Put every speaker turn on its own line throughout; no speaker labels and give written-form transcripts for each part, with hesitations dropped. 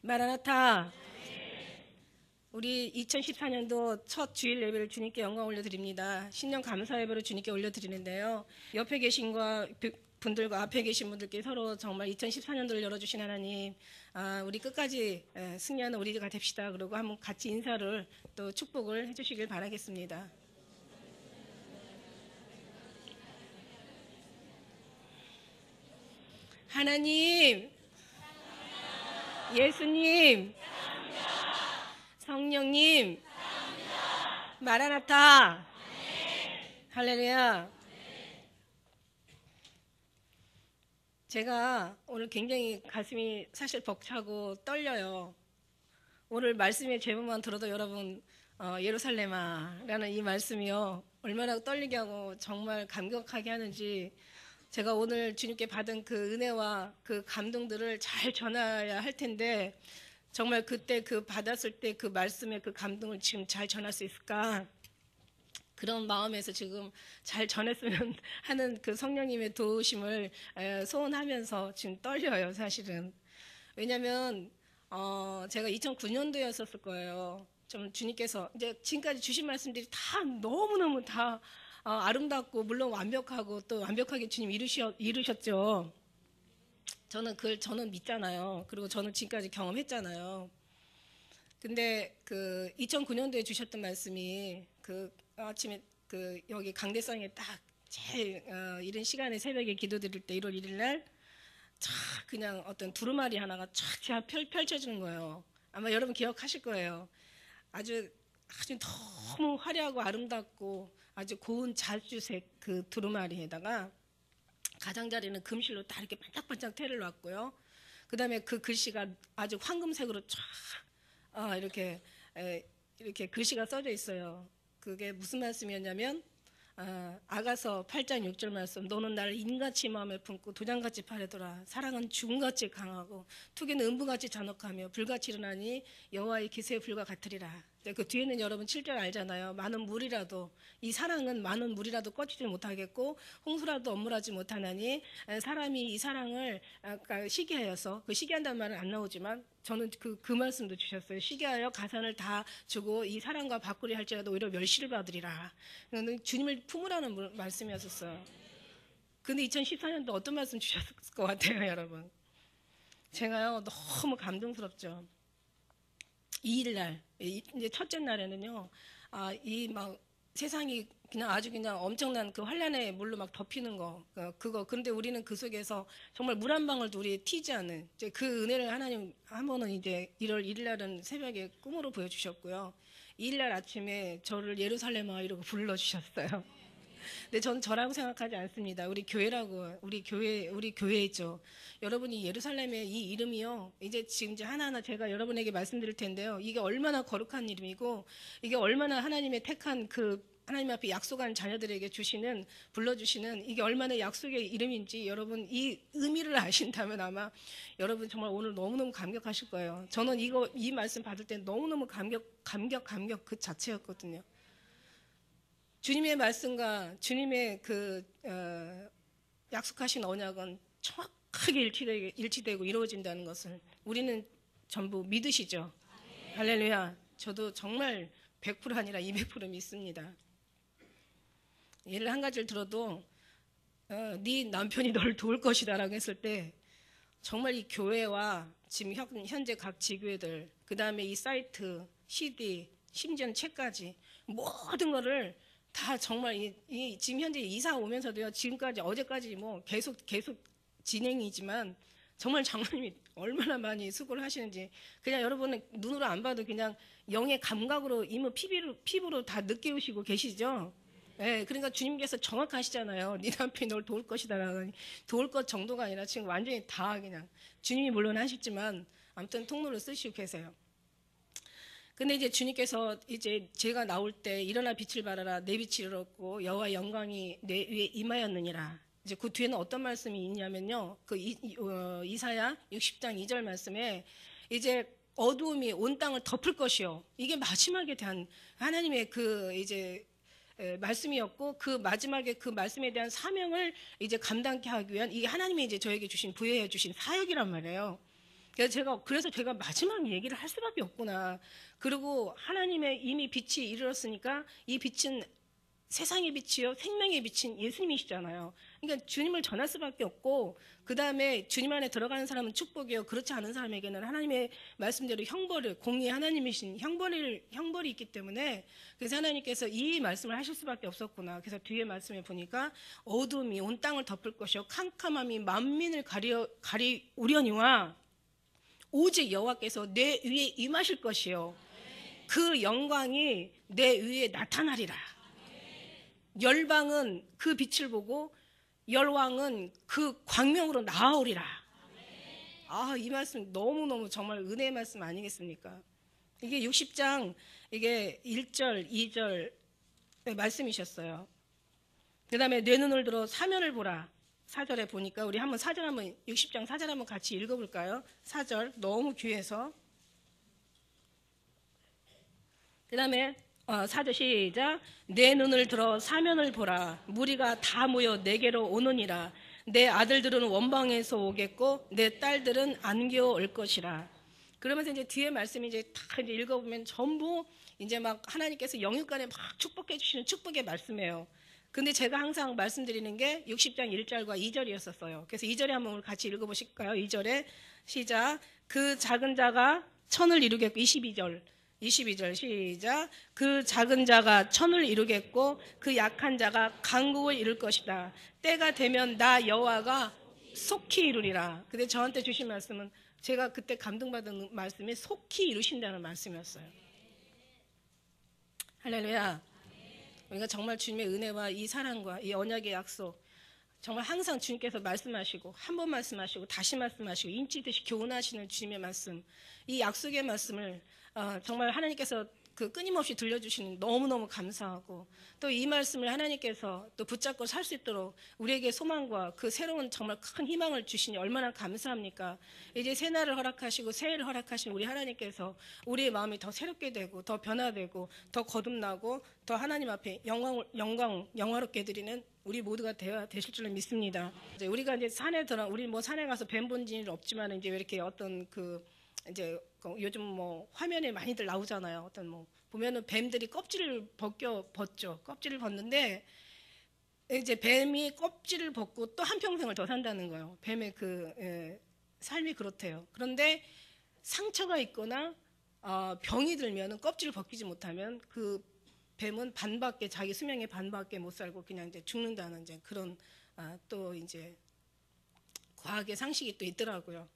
마라나타. 우리 2014년도 첫 주일 예배를 주님께 영광 올려드립니다. 신년 감사 예배를 주님께 올려드리는데요. 옆에 계신 분들과 앞에 계신 분들께 서로 정말 2014년도를 열어주신 하나님, 우리 끝까지 승리하는 우리가 됩시다. 그리고 한번 같이 인사를 또 축복을 해주시길 바라겠습니다. 하나님, 예수님, 성령님, 마라나타. 할렐루야. 제가 오늘 굉장히 가슴이 사실 벅차고 떨려요. 오늘 말씀의 제목만 들어도 여러분, 예루살렘아라는 이 말씀이요, 얼마나 떨리게 하고 정말 감격하게 하는지, 제가 오늘 주님께 받은 그 은혜와 그 감동들을 잘 전해야 할 텐데, 정말 그때 그 받았을 때 그 말씀의 그 감동을 지금 잘 전할 수 있을까? 그런 마음에서 지금 잘 전했으면 하는 그 성령님의 도우심을 소원하면서 지금 떨려요, 사실은. 왜냐면 제가 2009년도였었을 거예요. 좀 주님께서 이제 지금까지 주신 말씀들이 다 너무너무 다 아름답고 물론 완벽하고 또 완벽하게 주님 이루셨죠. 저는 믿잖아요. 그리고 저는 지금까지 경험했잖아요. 근데 그 2009년도에 주셨던 말씀이 그 아침에 그 여기 강대상에 딱 제일 이른 시간에 새벽에 기도드릴 때 1월 1일 날 쫙 그냥 어떤 두루마리 하나가 쫙 펼쳐지는 거예요. 아마 여러분 기억하실 거예요. 아주 너무 화려하고 아름답고 아주 고운 자주색 그 두루마리에다가 가장자리는 금실로 다 이렇게 반짝반짝 테를 놨고요. 그 다음에 그 글씨가 아주 황금색으로 쫙 이렇게 글씨가 써져 있어요. 그게 무슨 말씀이었냐면 아가서 8장 6절 말씀, 너는 나를 인같이 마음에 품고 도장같이 바라더라. 사랑은 죽음같이 강하고 투기는 음부같이 잔혹하며 불같이 일어나니 여호와의 기세의 불과 같으리라. 그 뒤에는 여러분 7절 알잖아요. 많은 물이라도, 이 사랑은 많은 물이라도 꺼지지 못하겠고 홍수라도 엄물하지 못하나니 사람이 이 사랑을 시기하여서, 그 시기한다는 말은 안 나오지만 저는 그 말씀도 주셨어요. 시기하여 가산을 다 주고 이 사랑과 바꾸리 할지라도 오히려 멸시를 받으리라. 주님을 품으라는 말씀이었었어요. 근데 2014년도 어떤 말씀 주셨을 것 같아요, 여러분? 제가요 너무 감동스럽죠. 2일날 이제 첫째 날에는요, 이 막 세상이 그냥 아주 그냥 엄청난 그 환란의 물로 막 덮이는 거, 그거. 그런데 우리는 그 속에서 정말 물 한 방울도 우리 튀지 않은 이제 그 은혜를 하나님 한 번은 이제 1월 1일 날은 새벽에 꿈으로 보여주셨고요. 2일 날 아침에 저를 예루살렘아 이러고 불러주셨어요. 근데 저는 저라고 생각하지 않습니다. 우리 교회라고, 우리 교회죠. 여러분이 예루살렘의 이 이름이요, 이제 지금 이제 하나하나 제가 여러분에게 말씀드릴 텐데요. 이게 얼마나 거룩한 이름이고, 이게 얼마나 하나님의 택한 그 하나님 앞에 약속한 자녀들에게 불러주시는 이게 얼마나 약속의 이름인지 여러분 이 의미를 아신다면 아마 여러분 정말 오늘 너무너무 감격하실 거예요. 저는 이 말씀 받을 때 너무너무 감격 그 자체였거든요. 주님의 말씀과 주님의 그 약속하신 언약은 정확하게 일치되고 이루어진다는 것을 우리는 전부 믿으시죠? 할렐루야. 저도 정말 100% 아니라 200% 믿습니다. 예를 한 가지를 들어도 네 남편이 널 도울 것이다 라고 했을 때 정말 이 교회와 지금 현재 각 지교회들, 그 다음에 이 사이트, CD, 심지어는 책까지 모든 거를 다 정말 지금 현재 이사 오면서도요, 지금까지 어제까지 뭐 계속 진행이지만 정말 장로님이 얼마나 많이 수고를 하시는지 그냥 여러분은 눈으로 안 봐도 그냥 영의 감각으로 이미 피부로 다 느끼시고 계시죠? 네, 그러니까 주님께서 정확하시잖아요. 네 남편이 널 도울 것이다라는, 도울 것 정도가 아니라 지금 완전히 다 그냥 주님이 물론 하시지만 아무튼 통로를 쓰시고 계세요. 근데 이제 주님께서 이제 제가 나올 때 일어나 빛을 발하라, 내 빛이 이르렀고 여호와의 영광이 내 위에 임하였느니라. 이제 그 뒤에는 어떤 말씀이 있냐면요, 그 이사야 60장 2절 말씀에 이제 어두움이 온 땅을 덮을 것이요, 이게 마지막에 대한 하나님의 그 이제 말씀이었고, 그 마지막에 그 말씀에 대한 사명을 이제 감당케 하기 위한 이게 하나님이 이제 저에게 부여해 주신 사역이란 말이에요. 그래서 제가 마지막 얘기를 할 수밖에 없구나. 그리고 하나님의 이미 빛이 이르렀으니까 이 빛은 세상의 빛이요 생명의 빛인 예수님이시잖아요. 그러니까 주님을 전할 수밖에 없고, 그 다음에 주님 안에 들어가는 사람은 축복이요, 그렇지 않은 사람에게는 하나님의 말씀대로 형벌을, 공의 하나님이신 형벌이 있기 때문에, 그래서 하나님께서 이 말씀을 하실 수밖에 없었구나. 그래서 뒤에 말씀에 보니까 어둠이 온 땅을 덮을 것이요 캄캄함이 만민을 가리우려니와 오직 여호와께서 내 위에 임하실 것이요 그 영광이 내 위에 나타나리라. 열방은 그 빛을 보고 열왕은 그 광명으로 나아오리라. 이 말씀 너무너무 정말 은혜의 말씀 아니겠습니까? 이게 60장 이게 1절 2절 말씀이셨어요. 그 다음에 내 눈을 들어 사면을 보라. 4절에 보니까 우리 한번 60장 4절 한번 같이 읽어볼까요? 4절 너무 귀해서. 그 다음에 4절 시작. 내 눈을 들어 사면을 보라. 무리가 다 모여 내게로 오느니라. 내 아들들은 원방에서 오겠고 내 딸들은 안겨 올 것이라. 그러면서 이제 뒤에 말씀이 이제 다 이제 읽어보면 전부 이제 막 하나님께서 영육간에 막 축복해 주시는 축복의 말씀이에요. 근데 제가 항상 말씀드리는 게 60장 1절과 2절이었었어요. 그래서 2절에 한번 우리 같이 읽어보실까요? 2절에 시작. 그 작은 자가 천을 이루겠고 22절 시작. 그 작은 자가 천을 이루겠고 그 약한 자가 강국을 이룰 것이다. 때가 되면 나 여호와가 속히 이루리라. 근데 저한테 주신 말씀은 제가 그때 감동받은 말씀이 속히 이루신다는 말씀이었어요. 할렐루야. 우리가 정말 주님의 은혜와 이 사랑과 이 언약의 약속, 정말 항상 주님께서 말씀하시고 한 번 말씀하시고 다시 말씀하시고 인치듯이 교훈하시는 주님의 말씀, 이 약속의 말씀을 정말 하나님께서 그 끊임없이 들려주시는 너무너무 감사하고, 또 이 말씀을 하나님께서 또 붙잡고 살 수 있도록 우리에게 소망과 그 새로운 정말 큰 희망을 주시니 얼마나 감사합니까? 이제 새날을 허락하시고 새해를 허락하신 우리 하나님께서 우리의 마음이 더 새롭게 되고 더 변화되고 더 거듭나고 더 하나님 앞에 영화롭게 드리는 우리 모두가 되실 줄로 믿습니다. 이제 우리가 이제 우리 뭐 산에 가서 뱀 본 일 없지만 이제 왜 이렇게 어떤 이제 요즘 뭐 화면에 많이들 나오잖아요. 어떤 뭐 보면은 뱀들이 껍질을 벗죠. 껍질을 벗는데 이제 뱀이 껍질을 벗고 또 한평생을 더 산다는 거예요. 뱀의 삶이 그렇대요. 그런데 상처가 있거나 병이 들면은 껍질을 벗기지 못하면 그 뱀은 자기 수명의 반밖에 못 살고 그냥 이제 죽는다는 이제 그런 또 이제 과학의 상식이 또 있더라고요.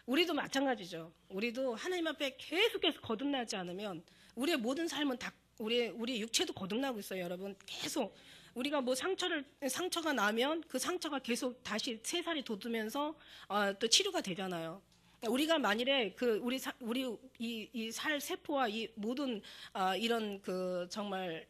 우리도 마찬가지죠. 우리도 하나님 앞에 계속해서 거듭나지 않으면 우리의 모든 삶은 다 우리 육체도 거듭나고 있어요, 여러분. 계속 우리가 뭐 상처가 나면 그 상처가 계속 다시 새살이 돋으면서 또 치료가 되잖아요. 우리가 만일에 이 살 세포와 이 모든 이런 정말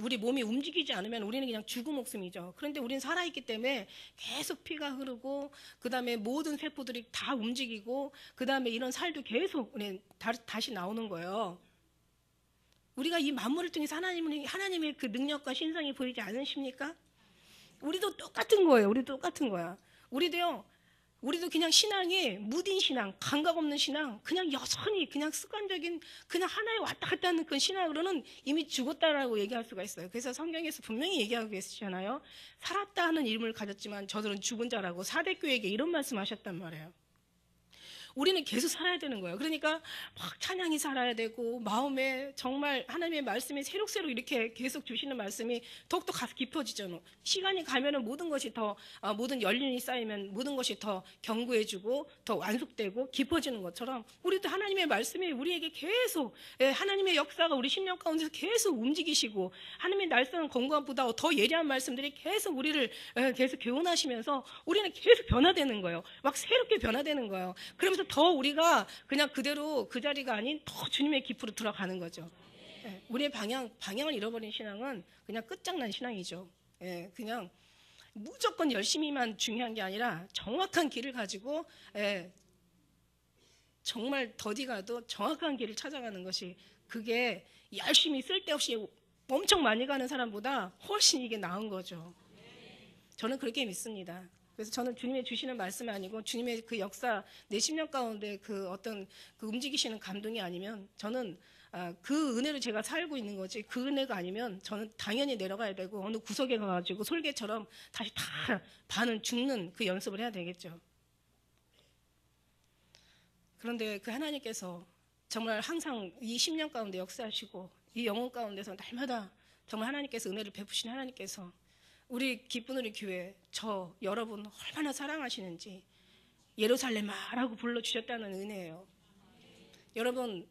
우리 몸이 움직이지 않으면 우리는 그냥 죽은 목숨이죠. 그런데 우리는 살아있기 때문에 계속 피가 흐르고 그 다음에 모든 세포들이 다 움직이고 그 다음에 이런 살도 계속 다시 나오는 거예요. 우리가 이 만물을 통해서 하나님의 그 능력과 신성이 보이지 않으십니까? 우리도 똑같은 거예요. 우리도 그냥 신앙이 무딘 신앙, 감각 없는 신앙, 그냥 여전히 그냥 습관적인 그냥 하나에 왔다 갔다 하는 그 신앙으로는 이미 죽었다라고 얘기할 수가 있어요. 그래서 성경에서 분명히 얘기하고 계시잖아요. 살았다 하는 이름을 가졌지만 저들은 죽은 자라고 사대교회에게 이런 말씀하셨단 말이에요. 우리는 계속 살아야 되는 거예요. 그러니까 막 찬양이 살아야 되고 마음에 정말 하나님의 말씀이 새록새록 이렇게 계속 주시는 말씀이 더욱더 가서 깊어지죠. 시간이 가면은 모든 연륜이 쌓이면 모든 것이 더 견고해지고 더 완숙되고 깊어지는 것처럼 우리도 하나님의 말씀이 우리에게 계속 하나님의 역사가 우리 심령 가운데서 계속 움직이시고 하나님의 날쌘 건강보다 더 예리한 말씀들이 계속 우리를 계속 교훈하시면서 우리는 계속 변화되는 거예요. 막 새롭게 변화되는 거예요. 그러면서 더 우리가 그냥 그대로 그 자리가 아닌 더 주님의 깊이로 들어가는 거죠. 우리의 방향을 잃어버린 신앙은 그냥 끝장난 신앙이죠. 그냥 무조건 열심히만 중요한 게 아니라 정확한 길을 가지고 정말 더디 가도 정확한 길을 찾아가는 것이, 그게 열심히 쓸데없이 엄청 많이 가는 사람보다 훨씬 이게 나은 거죠. 저는 그렇게 믿습니다. 그래서 저는 주님의 주시는 말씀이 아니고 주님의 그 역사 내 10년 가운데 그 어떤 그 움직이시는 감동이 아니면 저는 그 은혜로 제가 살고 있는 거지, 그 은혜가 아니면 저는 당연히 내려가야 되고 어느 구석에 가가지고 솔개처럼 다시 다 반은 죽는 그 연습을 해야 되겠죠. 그런데 그 하나님께서 정말 항상 이 10년 가운데 역사하시고 이 영혼 가운데서 날마다 정말 하나님께서 은혜를 베푸신 하나님께서 우리 기쁜 우리 교회 저 여러분 얼마나 사랑하시는지 예루살렘아라고 불러주셨다는 은혜예요. 여러분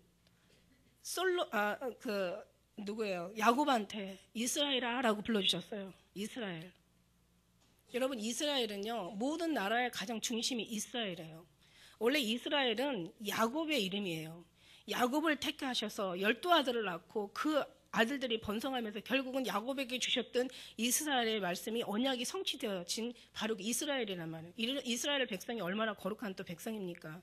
누구예요? 야곱한테 이스라엘아라고 불러주셨어요. 이스라엘. 여러분 이스라엘은요 모든 나라의 가장 중심이 이스라엘이에요. 원래 이스라엘은 야곱의 이름이에요. 야곱을 택하셔서 12아들을 낳고 그 아들들이 번성하면서 결국은 야곱에게 주셨던 이스라엘의 말씀이 언약이 성취되어진 바로 이스라엘이란 말이에요. 이스라엘 백성이 얼마나 거룩한 또 백성입니까?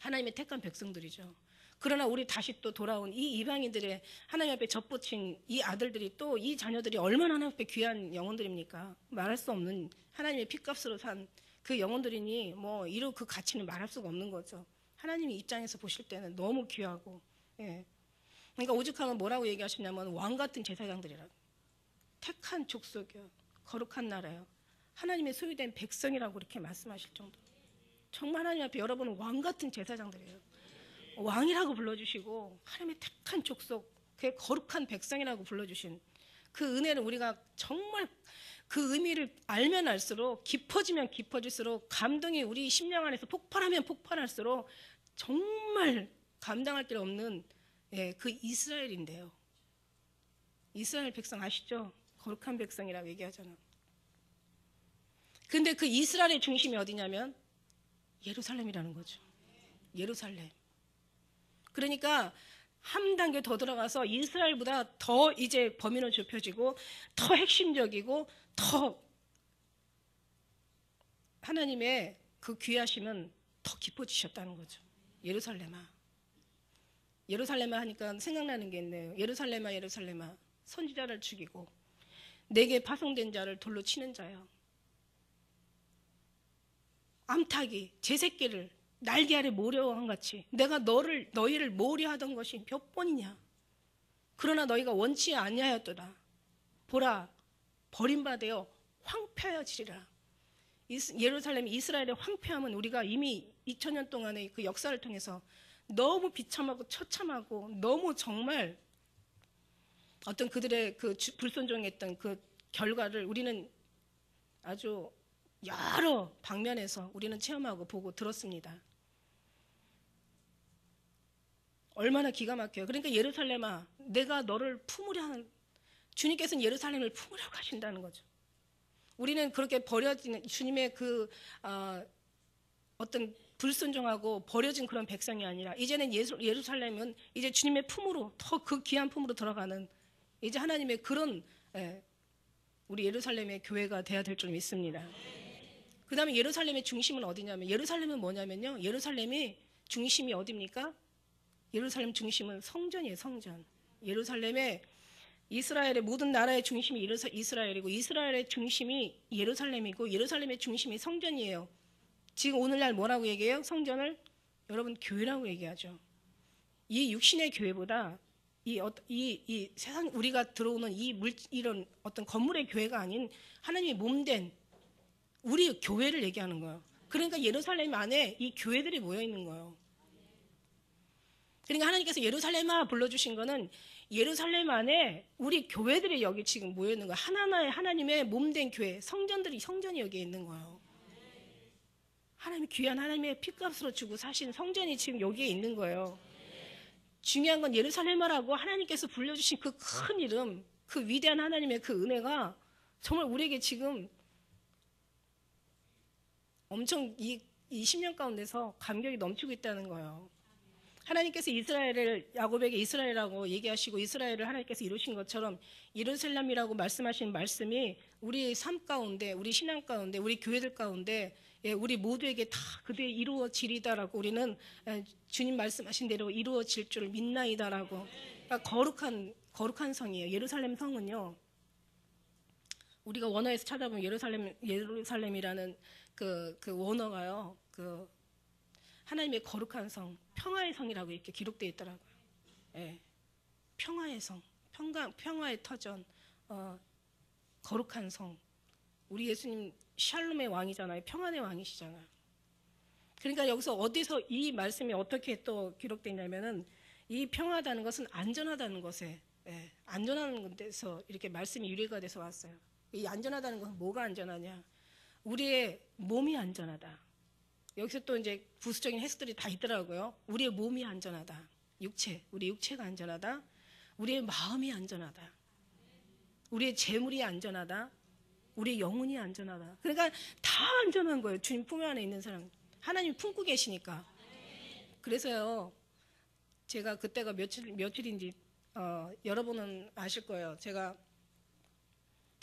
하나님의 택한 백성들이죠. 그러나 우리 다시 또 돌아온 이 이방인들의 하나님 앞에 젖붙인 이 아들들이 또 이 자녀들이 얼마나 하나님 앞에 귀한 영혼들입니까? 말할 수 없는 하나님의 핏값으로 산 그 영혼들이니 뭐 이런 그 가치는 말할 수가 없는 거죠. 하나님의 입장에서 보실 때는 너무 귀하고, 예. 그러니까 오죽하면 뭐라고 얘기하셨냐면 왕 같은 제사장들이라고, 택한 족속이요, 거룩한 나라요, 하나님의 소유된 백성이라고 이렇게 말씀하실 정도. 정말 하나님 앞에 여러분은 왕 같은 제사장들이에요. 왕이라고 불러주시고 하나님의 택한 족속, 그 거룩한 백성이라고 불러주신 그 은혜를 우리가 정말 그 의미를 알면 알수록, 깊어지면 깊어질수록, 감동이 우리 심령 안에서 폭발하면 폭발할수록 정말 감당할 길 없는, 예, 그 이스라엘인데요. 이스라엘 백성 아시죠? 거룩한 백성이라고 얘기하잖아. 근데 그 이스라엘의 중심이 어디냐면 예루살렘이라는 거죠. 예루살렘. 그러니까 한 단계 더 들어가서 이스라엘보다 더 이제 범위는 좁혀지고 더 핵심적이고 더 하나님의 그 귀하심은 더 깊어지셨다는 거죠. 예루살렘아. 예루살렘아 하니까 생각나는 게 있네요. 예루살렘아 예루살렘아 선지자를 죽이고 내게 파송된 자를 돌로 치는 자여, 암탉이 제 새끼를 날개 아래 모려한 같이 내가 너희를 모려하던 것이 몇 번이냐. 그러나 너희가 원치 아니하였도다. 보라 버림받아 황폐하여지리라. 예루살렘 이스라엘의 황폐함은 우리가 이미 2000년 동안의 그 역사를 통해서 너무 비참하고 처참하고 너무 정말 어떤 그들의 그 불순종했던 그 결과를 우리는 아주 여러 방면에서 우리는 체험하고 보고 들었습니다. 얼마나 기가 막혀요. 그러니까 예루살렘아 내가 너를 품으려 하는, 주님께서는 예루살렘을 품으려고 하신다는 거죠. 우리는 그렇게 버려진 주님의 그 어떤 불순종하고 버려진 그런 백성이 아니라 이제는 예루살렘은 이제 주님의 품으로, 더 그 귀한 품으로 들어가는 이제 하나님의 그런, 우리 예루살렘의 교회가 돼야 될 줄 믿습니다. 그 다음에 예루살렘의 중심은 어디냐면, 예루살렘은 뭐냐면요, 예루살렘의 중심이 어디입니까? 예루살렘 중심은 성전이에요. 성전. 예루살렘의 이스라엘의 모든 나라의 중심이 이스라엘이고 이스라엘의 중심이 예루살렘이고 예루살렘의 중심이 성전이에요. 지금 오늘날 뭐라고 얘기해요? 성전을 여러분 교회라고 얘기하죠. 이 육신의 교회보다 이 세상 우리가 들어오는 이런 어떤 건물의 교회가 아닌 하나님의 몸된 우리 교회를 얘기하는 거예요. 그러니까 예루살렘 안에 이 교회들이 모여 있는 거예요. 그러니까 하나님께서 예루살렘아 불러주신 거는 예루살렘 안에 우리 교회들이 여기 지금 모여 있는 거예요. 하나의 하나님의 몸된 교회, 성전이 여기에 있는 거예요. 하나님의 귀한 하나님의 핏값으로 주고 사신 성전이 지금 여기에 있는 거예요. 중요한 건 예루살렘아라고 하나님께서 불려주신 그 큰 이름, 그 위대한 하나님의 그 은혜가 정말 우리에게 지금 엄청 이 10년 가운데서 감격이 넘치고 있다는 거예요. 하나님께서 이스라엘을 야곱에게 이스라엘이라고 얘기하시고 이스라엘을 하나님께서 이루신 것처럼 예루살렘이라고 말씀하신 말씀이 우리 삶 가운데, 우리 신앙 가운데, 우리 교회들 가운데 우리 모두에게 다 그대로 이루어지리다라고 우리는 주님 말씀하신 대로 이루어질 줄 믿나이다라고. 그러니까 거룩한 성이에요. 예루살렘 성은요. 우리가 원어에서 찾아보면 예루살렘이라는 그 원어가요, 그 하나님의 거룩한 성, 평화의 성이라고 이렇게 기록되어 있더라고요. 예, 평화의 성, 평화의 터전, 거룩한 성. 우리 예수님 샬롬의 왕이잖아요. 평안의 왕이시잖아요. 그러니까 여기서 어디서 이 말씀이 어떻게 또 기록되어 있냐면은 이 평화다는 것은 안전하다는 것에, 예, 안전한 데서 이렇게 말씀이 유래가 돼서 왔어요. 이 안전하다는 것은 뭐가 안전하냐? 우리의 몸이 안전하다. 여기서 또 이제 부수적인 해석들이 다 있더라고요. 우리의 몸이 안전하다. 우리 육체가 안전하다. 우리의 마음이 안전하다. 우리의 재물이 안전하다. 우리의 영혼이 안전하다. 그러니까 다 안전한 거예요. 주님 품 안에 있는 사람. 하나님 품고 계시니까. 그래서요, 제가 그때가 며칠인지 여러분은 아실 거예요. 제가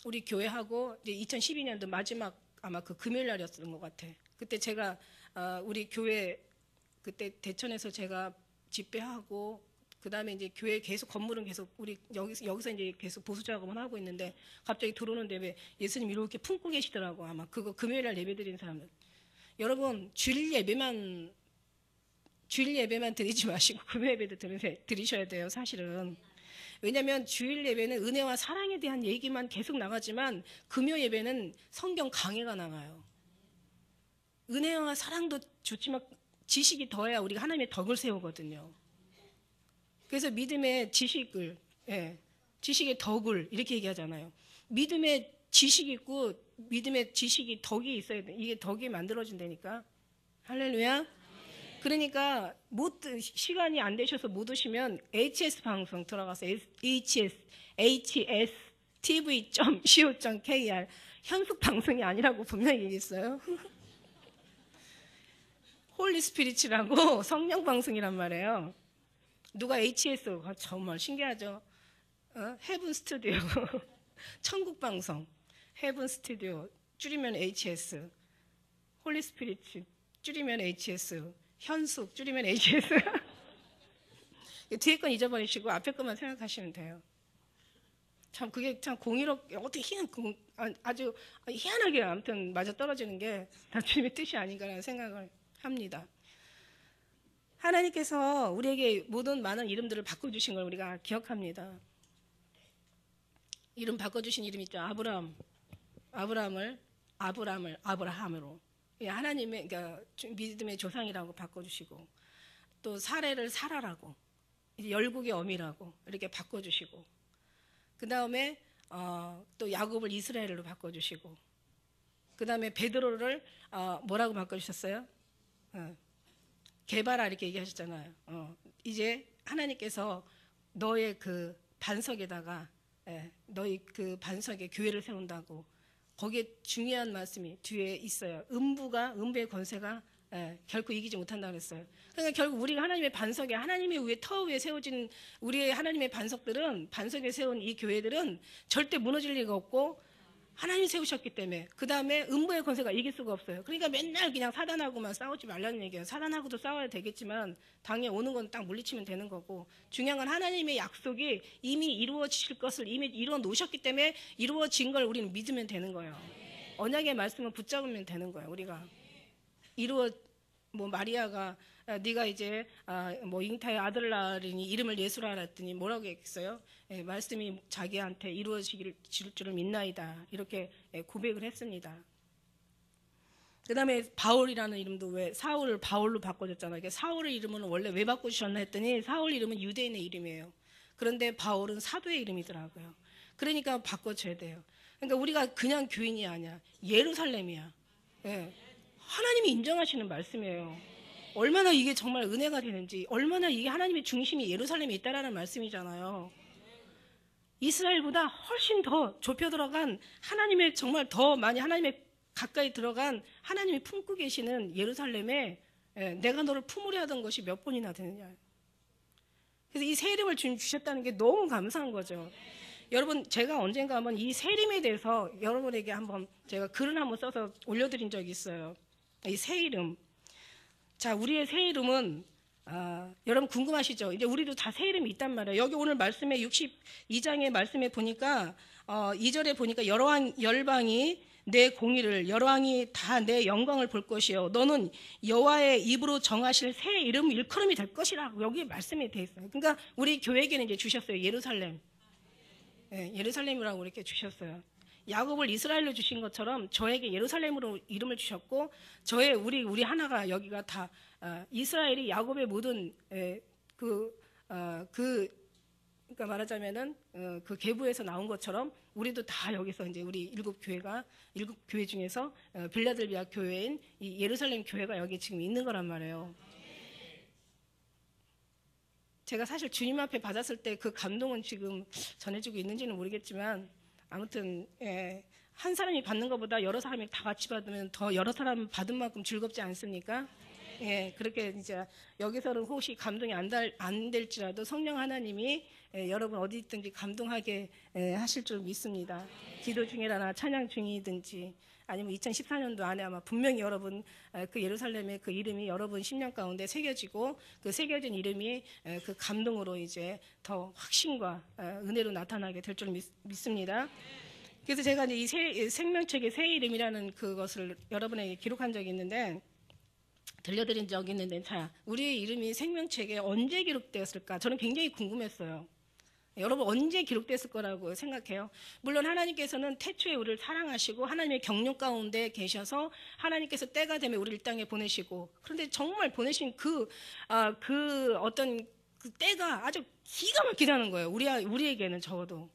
우리 교회하고 이제 2012년도 마지막 아마 그 금요일 날이었던 것 같아. 그때 제가 우리 교회 그때 대천에서 제가 집회하고 그 다음에 이제 교회 계속 건물은 계속 우리 여기서 이제 계속 보수 작업을 하고 있는데 갑자기 들어오는데 왜 예수님 이렇게 품고 계시더라고. 아마 그거 금요일 날 예배 드리는 사람들. 여러분 주일 예배만 드리지 마시고 금요 예배도 드리셔야 돼요. 사실은. 왜냐하면 주일 예배는 은혜와 사랑에 대한 얘기만 계속 나가지만 금요 예배는 성경 강해가 나가요. 은혜와 사랑도 좋지만 지식이 더해야 우리가 하나님의 덕을 세우거든요. 그래서 믿음의 지식을, 예, 지식의 덕을 이렇게 얘기하잖아요. 믿음의 지식이 있고 믿음의 지식이 덕이 있어야 돼. 이게 덕이 만들어진다니까. 할렐루야. 그러니까 시간이 안 되셔서 못 오시면 HS 방송 들어가서 hstv.co.kr 현숙 방송이 아니라고 분명히 얘기했어요. 홀리 스피릿이라고 성령 방송이란 말이에요. 누가 HS, 정말 신기하죠. 헤븐 스튜디오, 천국 방송, 헤븐 스튜디오 줄이면 HS, 홀리 스피릿 줄이면 HS, 현숙 줄이면 HS. 뒤에 건 잊어버리시고 앞에 것만 생각하시면 돼요. 참 그게 참 공의롭게 어떻게 아주 희한하게 아무튼 맞아 떨어지는 게 다 주님의 뜻이 아닌가라는 생각을 합니다. 하나님께서 우리에게 모든 많은 이름들을 바꿔주신 걸 우리가 기억합니다. 이름 바꿔주신 이름 있죠. 아브라함을 아브라함으로. 하나님의 그러니까 믿음의 조상이라고 바꿔주시고 또 사례를 사라라고 열국의 어미라고 이렇게 바꿔주시고 그 다음에 또 야곱을 이스라엘로 바꿔주시고 그 다음에 베드로를 뭐라고 바꿔주셨어요? 개바라 이렇게 얘기하셨잖아요. 이제 하나님께서 너의 그 반석에다가 너희 그 반석에 교회를 세운다고 거기에 중요한 말씀이 뒤에 있어요. 음부의 권세가 결코 이기지 못한다고 그랬어요. 그러니까 결국 우리가 하나님의 반석에 하나님의 위에 터 위에 세워진 우리의 하나님의 반석들은 반석에 세운 이 교회들은 절대 무너질 리가 없고 하나님이 세우셨기 때문에 그 다음에 음부의 권세가 이길 수가 없어요. 그러니까 맨날 그냥 사단하고만 싸우지 말라는 얘기예요. 사단하고도 싸워야 되겠지만 당연히 오는 건 딱 물리치면 되는 거고 중요한 건 하나님의 약속이 이미 이루어질 것을 이미 이루어 놓으셨기 때문에 이루어진 걸 우리는 믿으면 되는 거예요. 언약의 말씀을 붙잡으면 되는 거예요. 우리가 마리아가 네가 이제 뭐 잉타의 아들을 낳으리니 이름을 예수라 하랬더니 뭐라고 했어요? 말씀이 자기한테 이루어질 줄을 믿나이다 이렇게 고백을 했습니다. 그 다음에 바울이라는 이름도 왜 사울을 바울로 바꿔줬잖아요. 사울의 이름은 원래 왜 바꿔주셨나 했더니 사울 이름은 유대인의 이름이에요. 그런데 바울은 사도의 이름이더라고요. 그러니까 바꿔줘야 돼요. 그러니까 우리가 그냥 교인이 아니야. 예루살렘이야. 하나님이 인정하시는 말씀이에요. 얼마나 이게 정말 은혜가 되는지 얼마나 이게 하나님의 중심이 예루살렘에 있다라는 말씀이잖아요. 이스라엘보다 훨씬 더 좁혀 들어간 하나님의 정말 더 많이 하나님의 가까이 들어간 하나님이 품고 계시는 예루살렘에 내가 너를 품으려 하던 것이 몇 번이나 되느냐. 그래서 이 새 이름을 주님 주셨다는 게 너무 감사한 거죠. 여러분 제가 언젠가 한번 이 새 이름에 대해서 여러분에게 한번 제가 글을 한번 써서 올려드린 적이 있어요. 이 새 이름. 자, 우리의 새 이름은 여러분 궁금하시죠? 이제 우리도 다 새 이름이 있단 말이에요. 여기 오늘 말씀에 62장의 말씀에 보니까 2절에 보니까 열방이 내 공의를 여러왕이 다 내 영광을 볼 것이요 너는 여호와의 입으로 정하실 새 이름 일컬음이 될 것이라고 여기 말씀이 돼 있어요. 그러니까 우리 교회에게는 이제 주셨어요. 예루살렘. 예루살렘이라고 이렇게 주셨어요. 야곱을 이스라엘로 주신 것처럼 저에게 예루살렘으로 이름을 주셨고 저의 우리 하나가 여기가 다 이스라엘이 야곱의 모든 그러니까 말하자면은 그 계보에서 나온 것처럼 우리도 다 여기서 이제 우리 일곱 교회 중에서 빌라델비아 교회인 이 예루살렘 교회가 여기 지금 있는 거란 말이에요. 제가 사실 주님 앞에 받았을 때 그 감동은 지금 전해지고 있는지는 모르겠지만 아무튼 한 사람이 받는 것보다 여러 사람이 다 같이 받으면 더 여러 사람 받은 만큼 즐겁지 않습니까? 그렇게 이제 여기서는 혹시 감동이 안 될지라도 성령 하나님이 여러분 어디 있든지 감동하게 하실 줄 믿습니다. 기도 중이라나 찬양 중이든지 아니면 2014년도 안에 아마 분명히 여러분 그 예루살렘의 그 이름이 여러분 심령 가운데 새겨지고 그 새겨진 이름이 그 감동으로 이제 더 확신과 은혜로 나타나게 될 줄 믿습니다. 그래서 제가 이제 이 생명책의 새 이름이라는 그것을 여러분에게 기록한 적이 있는데 들려드린 적이 있는데 자, 우리의 이름이 생명책에 언제 기록되었을까? 저는 굉장히 궁금했어요. 여러분 언제 기록됐을 거라고 생각해요? 물론 하나님께서는 태초에 우리를 사랑하시고 하나님의 경륜 가운데 계셔서 하나님께서 때가 되면 우리를 이 땅에 보내시고 그런데 정말 보내신 그 어떤 그 때가 아주 기가 막히다는 거예요. 우리에게는 적어도.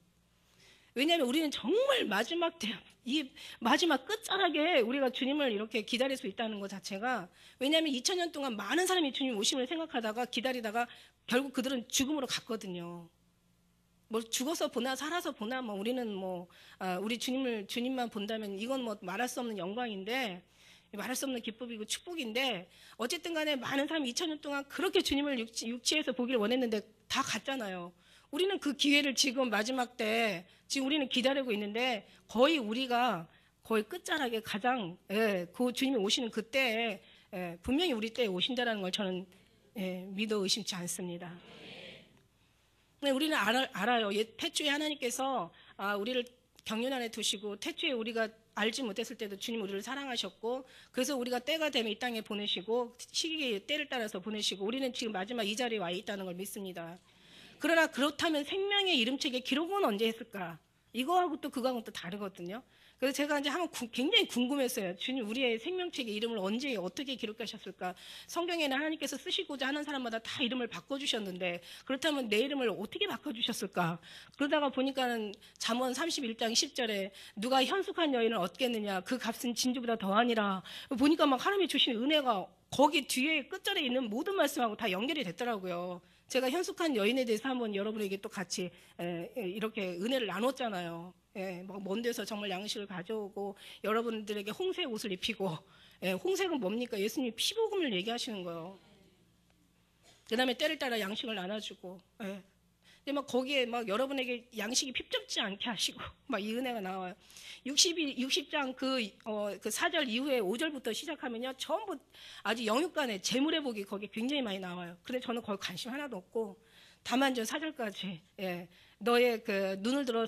왜냐하면 우리는 정말 마지막 때, 이 마지막 끝자락에 우리가 주님을 이렇게 기다릴 수 있다는 것 자체가 왜냐하면 2000년 동안 많은 사람이 주님 오심을 생각하다가 기다리다가 결국 그들은 죽음으로 갔거든요. 뭐 죽어서 보나 살아서 보나 뭐 우리는 뭐 우리 주님만 본다면 이건 뭐 말할 수 없는 영광인데 말할 수 없는 기쁨이고 축복인데 어쨌든 간에 많은 사람이 2000년 동안 그렇게 주님을 육체에서 보기를 원했는데 다 갔잖아요. 우리는 그 기회를 지금 마지막 때 지금 우리는 기다리고 있는데 거의 우리가 거의 끝자락에 가장 그 주님이 오시는 그때에 분명히 우리 때에 오신다라는 걸 저는 믿어 의심치 않습니다. 우리는 알아요. 태초에 하나님께서 우리를 경륜 안에 두시고 태초에 우리가 알지 못했을 때도 주님 우리를 사랑하셨고 그래서 우리가 때가 되면 이 땅에 보내시고 시기의 때를 따라서 보내시고 우리는 지금 마지막 이 자리에 와 있다는 걸 믿습니다. 그러나 그렇다면 생명의 이름책의 기록은 언제 했을까? 이거하고 또 그거하고 또 다르거든요. 그래서 제가 이제 한번 굉장히 궁금했어요. 주님 우리의 생명책의 이름을 언제 어떻게 기록하셨을까? 성경에는 하나님께서 쓰시고자 하는 사람마다 다 이름을 바꿔주셨는데 그렇다면 내 이름을 어떻게 바꿔주셨을까? 그러다가 보니까는 잠언 31장 10절에 누가 현숙한 여인을 얻겠느냐? 그 값은 진주보다 더하니라. 보니까 막 하나님이 주신 은혜가 거기 뒤에 끝절에 있는 모든 말씀하고 다 연결이 됐더라고요. 제가 현숙한 여인에 대해서 한번 여러분에게 또 같이 이렇게 은혜를 나눴잖아요. 막 먼 데서 정말 양식을 가져오고 여러분들에게 홍색 옷을 입히고 홍색은 뭡니까? 예수님이 피복음을 얘기하시는 거예요. 그 다음에 때를 따라 양식을 나눠주고 근데 막 거기에 막 여러분에게 양식이 핍접지 않게 하시고 막 이 은혜가 나와요. 60장 그 4절 이후에 5절부터 시작하면요. 전부 아주 영육간에 재물의 복이 거기 굉장히 많이 나와요. 근데 저는 거기 관심 하나도 없고 다만 저 4절까지 너의 그 눈을 들어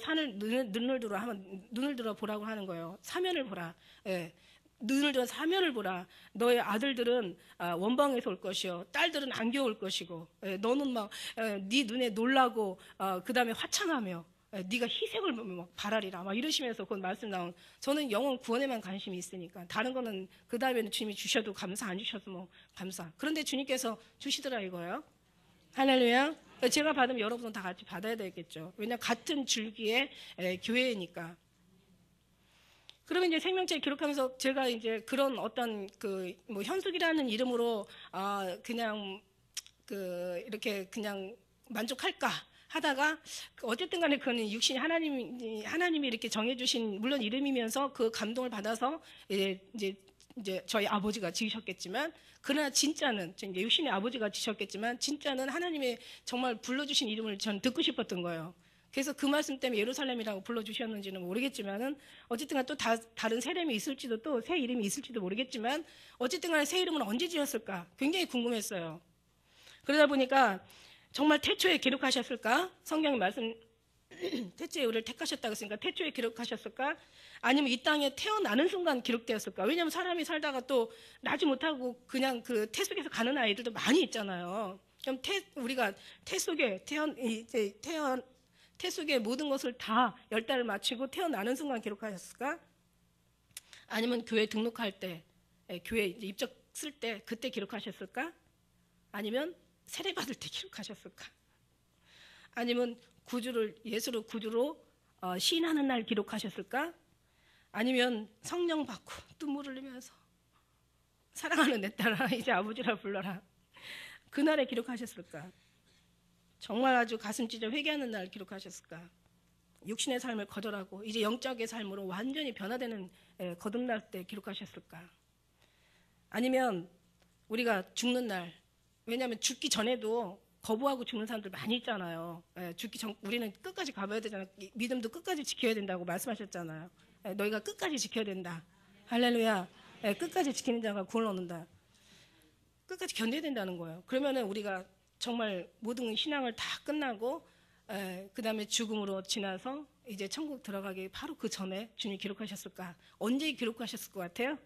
눈을 들어 보라고 하는 거예요. 사면을 보라. 눈을 들어 사면을 보라. 너의 아들들은 원방에서 올 것이요 딸들은 안겨 올 것이고 너는 막 네 눈에 놀라고 그 다음에 화창하며 네가 희색을 막 바라리라 막 이러시면서 그 말씀 나온. 저는 영혼 구원에만 관심이 있으니까 다른 거는 그 다음에는 주님이 주셔도 감사 안 주셔도 뭐 감사. 그런데 주님께서 주시더라 이거예요. 할렐루야. 제가 받으면 여러분은 다 같이 받아야 되겠죠. 왜냐 같은 줄기의 교회니까. 그러면 이제 생명책 기록하면서 제가 이제 그런 어떤 그 뭐 현숙이라는 이름으로 그냥 이렇게 그냥 만족할까 하다가 어쨌든 간에 그거는 육신 하나님이 이렇게 정해주신 물론 이름이면서 그 감동을 받아서 이제 저희 아버지가 지으셨겠지만 그러나 진짜는 이제 육신의 아버지가 지으셨겠지만 진짜는 하나님의 정말 불러주신 이름을 전 듣고 싶었던 거예요. 그래서 그 말씀 때문에 예루살렘이라고 불러주셨는지는 모르겠지만은 어쨌든 간에 또 다른 새 이름이 있을지도 또 새 이름이 있을지도 모르겠지만 어쨌든 간에 새 이름은 언제 지었을까 굉장히 궁금했어요. 그러다 보니까 정말 태초에 기록하셨을까? 성경의 말씀 태초에 우리를 택하셨다고 했으니까 태초에 기록하셨을까? 아니면 이 땅에 태어나는 순간 기록되었을까? 왜냐하면 사람이 살다가 또 나지 못하고 그냥 그 태 속에서 가는 아이들도 많이 있잖아요. 그럼 우리가 태 속에 태 속에 모든 것을 다 10달을 마치고 태어나는 순간 기록하셨을까? 아니면 교회 등록할 때, 교회 입적 쓸 때 그때 기록하셨을까? 아니면 세례받을 때 기록하셨을까? 아니면 예수로 구주로 시인하는 날 기록하셨을까? 아니면 성령 받고 눈물을 흘리면서 사랑하는 내 딸아 이제 아버지라 불러라 그날에 기록하셨을까? 정말 아주 가슴 찢어 회개하는 날 기록하셨을까? 육신의 삶을 거절하고 이제 영적의 삶으로 완전히 변화되는 거듭날 때 기록하셨을까? 아니면 우리가 죽는 날, 왜냐하면 죽기 전에도 거부하고 죽는 사람들 많이 있잖아요. 우리는 끝까지 가봐야 되잖아요. 믿음도 끝까지 지켜야 된다고 말씀하셨잖아요. 너희가 끝까지 지켜야 된다. 할렐루야. 끝까지 지키는 자가 구원을 얻는다. 끝까지 견뎌야 된다는 거예요. 그러면은 우리가 정말 모든 신앙을 다 끝나고 그 다음에 죽음으로 지나서 이제 천국 들어가기 바로 그 전에 주님 기록하셨을까? 언제 기록하셨을 것 같아요?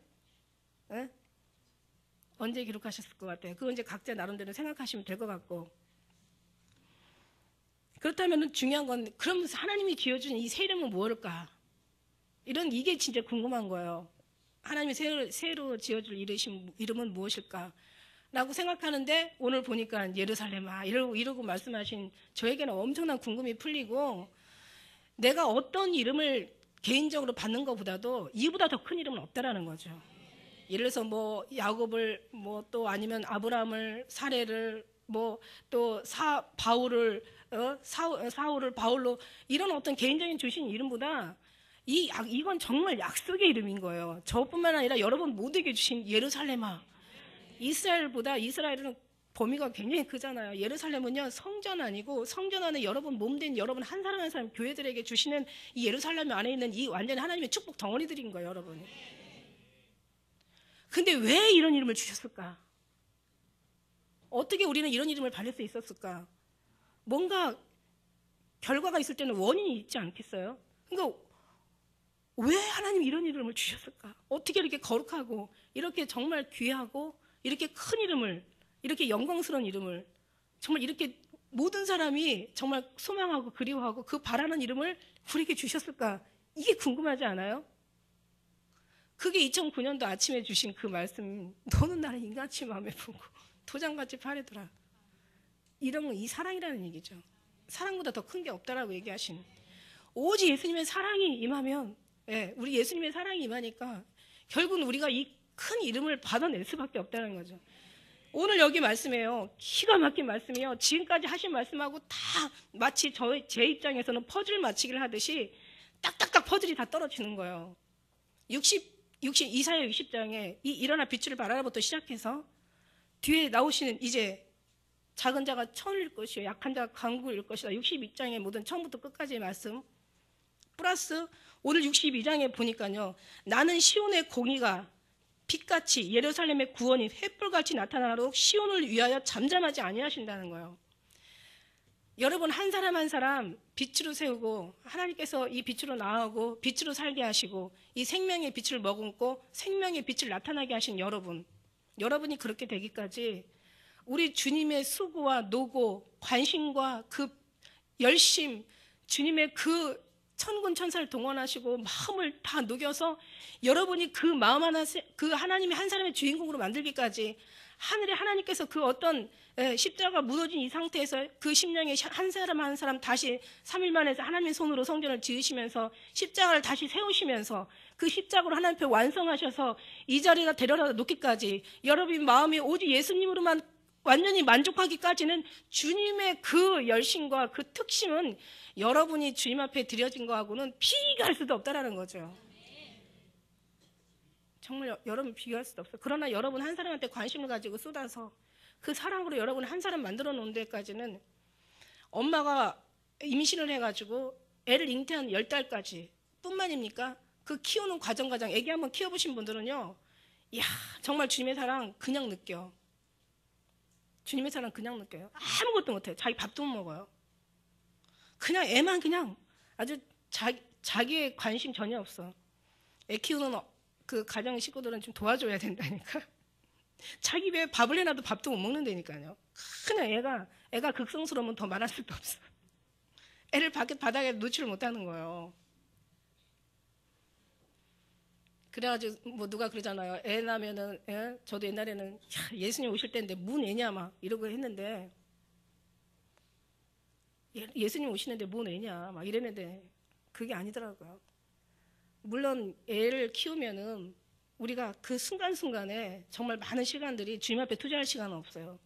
언제 기록하셨을 것 같아요? 그건 이제 각자 나름대로 생각하시면 될 것 같고. 그렇다면 중요한 건 그럼 하나님이 지어준 이 새 이름은 무엇일까? 이게 진짜 궁금한 거예요. 하나님이 새로 지어줄 이름은 무엇일까? 라고 생각하는데 오늘 보니까 예루살렘아 이러고 말씀하신 저에게는 엄청난 궁금이 풀리고 내가 어떤 이름을 개인적으로 받는 것보다도 이보다 더 큰 이름은 없다라는 거죠. 예를 들어서 뭐 야곱을 뭐 또 아니면 아브라함을 사레를 뭐 또 바울을 사울을 바울로 이런 어떤 개인적인 주신 이름보다 이건 정말 약속의 이름인 거예요. 저뿐만 아니라 여러분 모두에게 주신 예루살렘아. 이스라엘은 범위가 굉장히 크잖아요. 예루살렘은요 성전 아니고 성전 안에 여러분 몸된 여러분 한 사람 한 사람 교회들에게 주시는 이 예루살렘 안에 있는 이 완전히 하나님의 축복 덩어리들인 거예요, 여러분. 근데 왜 이런 이름을 주셨을까? 어떻게 우리는 이런 이름을 받을 수 있었을까? 뭔가 결과가 있을 때는 원인이 있지 않겠어요? 그러니까 왜 하나님이 이런 이름을 주셨을까? 어떻게 이렇게 거룩하고 이렇게 정말 귀하고 이렇게 큰 이름을 이렇게 영광스러운 이름을 정말 이렇게 모든 사람이 정말 소망하고 그리워하고 그 바라는 이름을 우리에게 주셨을까? 이게 궁금하지 않아요? 그게 2009년도 아침에 주신 그 말씀 너는 나를 인같이 마음에 품고 도장같이 파래더라. 이런 건 이 사랑이라는 얘기죠. 사랑보다 더 큰 게 없다라고 얘기하신 오직 예수님의 사랑이 임하면 우리 예수님의 사랑이 임하니까 결국은 우리가 이 큰 이름을 받아낼 수밖에 없다는 거죠. 오늘 여기 말씀이에요. 기가 막힌 말씀이에요. 지금까지 하신 말씀하고 다 마치 제 입장에서는 퍼즐 맞추기를 하듯이 딱딱딱 퍼즐이 다 떨어지는 거예요. 이사야 60장에 이 일어나 빛을 발하라부터 시작해서 뒤에 나오시는 이제 작은 자가 천을 잃을 것이요 약한 자가 강국을 잃을 것이다. 62장의 모든 처음부터 끝까지의 말씀 플러스 오늘 62장에 보니까요. 나는 시온의 공의가 빛같이 예루살렘의 구원이 횃불같이 나타나도록 시온을 위하여 잠잠하지 아니하신다는 거예요. 여러분 한 사람 한 사람 빛으로 세우고 하나님께서 이 빛으로 나아오고 빛으로 살게 하시고 이 생명의 빛을 머금고 생명의 빛을 나타나게 하신 여러분이 그렇게 되기까지 우리 주님의 수고와 노고 관심과 그 열심 주님의 그 천군 천사를 동원하시고 마음을 다 녹여서 여러분이 그 마음 하나 그 하나님의 한 사람의 주인공으로 만들기까지 하늘에 하나님께서 그 어떤 십자가 무너진 이 상태에서 그 심령에 한 사람 한 사람 다시 3일 만에 하나님의 손으로 성전을 지으시면서 십자가를 다시 세우시면서 그 십자가로 하나님 앞에 완성하셔서 이 자리가 데려다 놓기까지 여러분 마음이 오직 예수님으로만 완전히 만족하기까지는 주님의 그 열심과 그 특심은 여러분이 주님 앞에 드려진 거하고는 비교할 수도 없다라는 거죠. 정말 여러분 비교할 수도 없어요. 그러나 여러분 한 사람한테 관심을 가지고 쏟아서 그 사랑으로 여러분 한 사람 만들어 놓은 데까지는 엄마가 임신을 해가지고 애를 잉태한 10달까지 뿐만입니까? 그 키우는 과정 애기 한번 키워보신 분들은요. 이야 정말 주님의 사랑 그냥 느껴. 주님의 사랑 그냥 느껴요. 아무것도 못해요. 자기 밥도 못 먹어요. 그냥 애만 그냥 아주 자기의 관심 전혀 없어. 애 키우는 그 가정 식구들은 좀 도와줘야 된다니까. 자기 배에 밥을 해놔도 밥도 못 먹는다니까요. 그냥 애가 극성스러우면 더 말할 수도 없어. 애를 바닥에 놓지를 못하는 거예요. 그래가지고 뭐 누가 그러잖아요. 애 낳으면은 저도 옛날에는 예수님 오실 때인데 뭔 애냐 막 이러고 했는데 예수님 오시는데 뭔 애냐 막 이랬는데 그게 아니더라고요. 물론 애를 키우면은 우리가 그 순간순간에 정말 많은 시간들이 주님 앞에 투자할 시간은 없어요.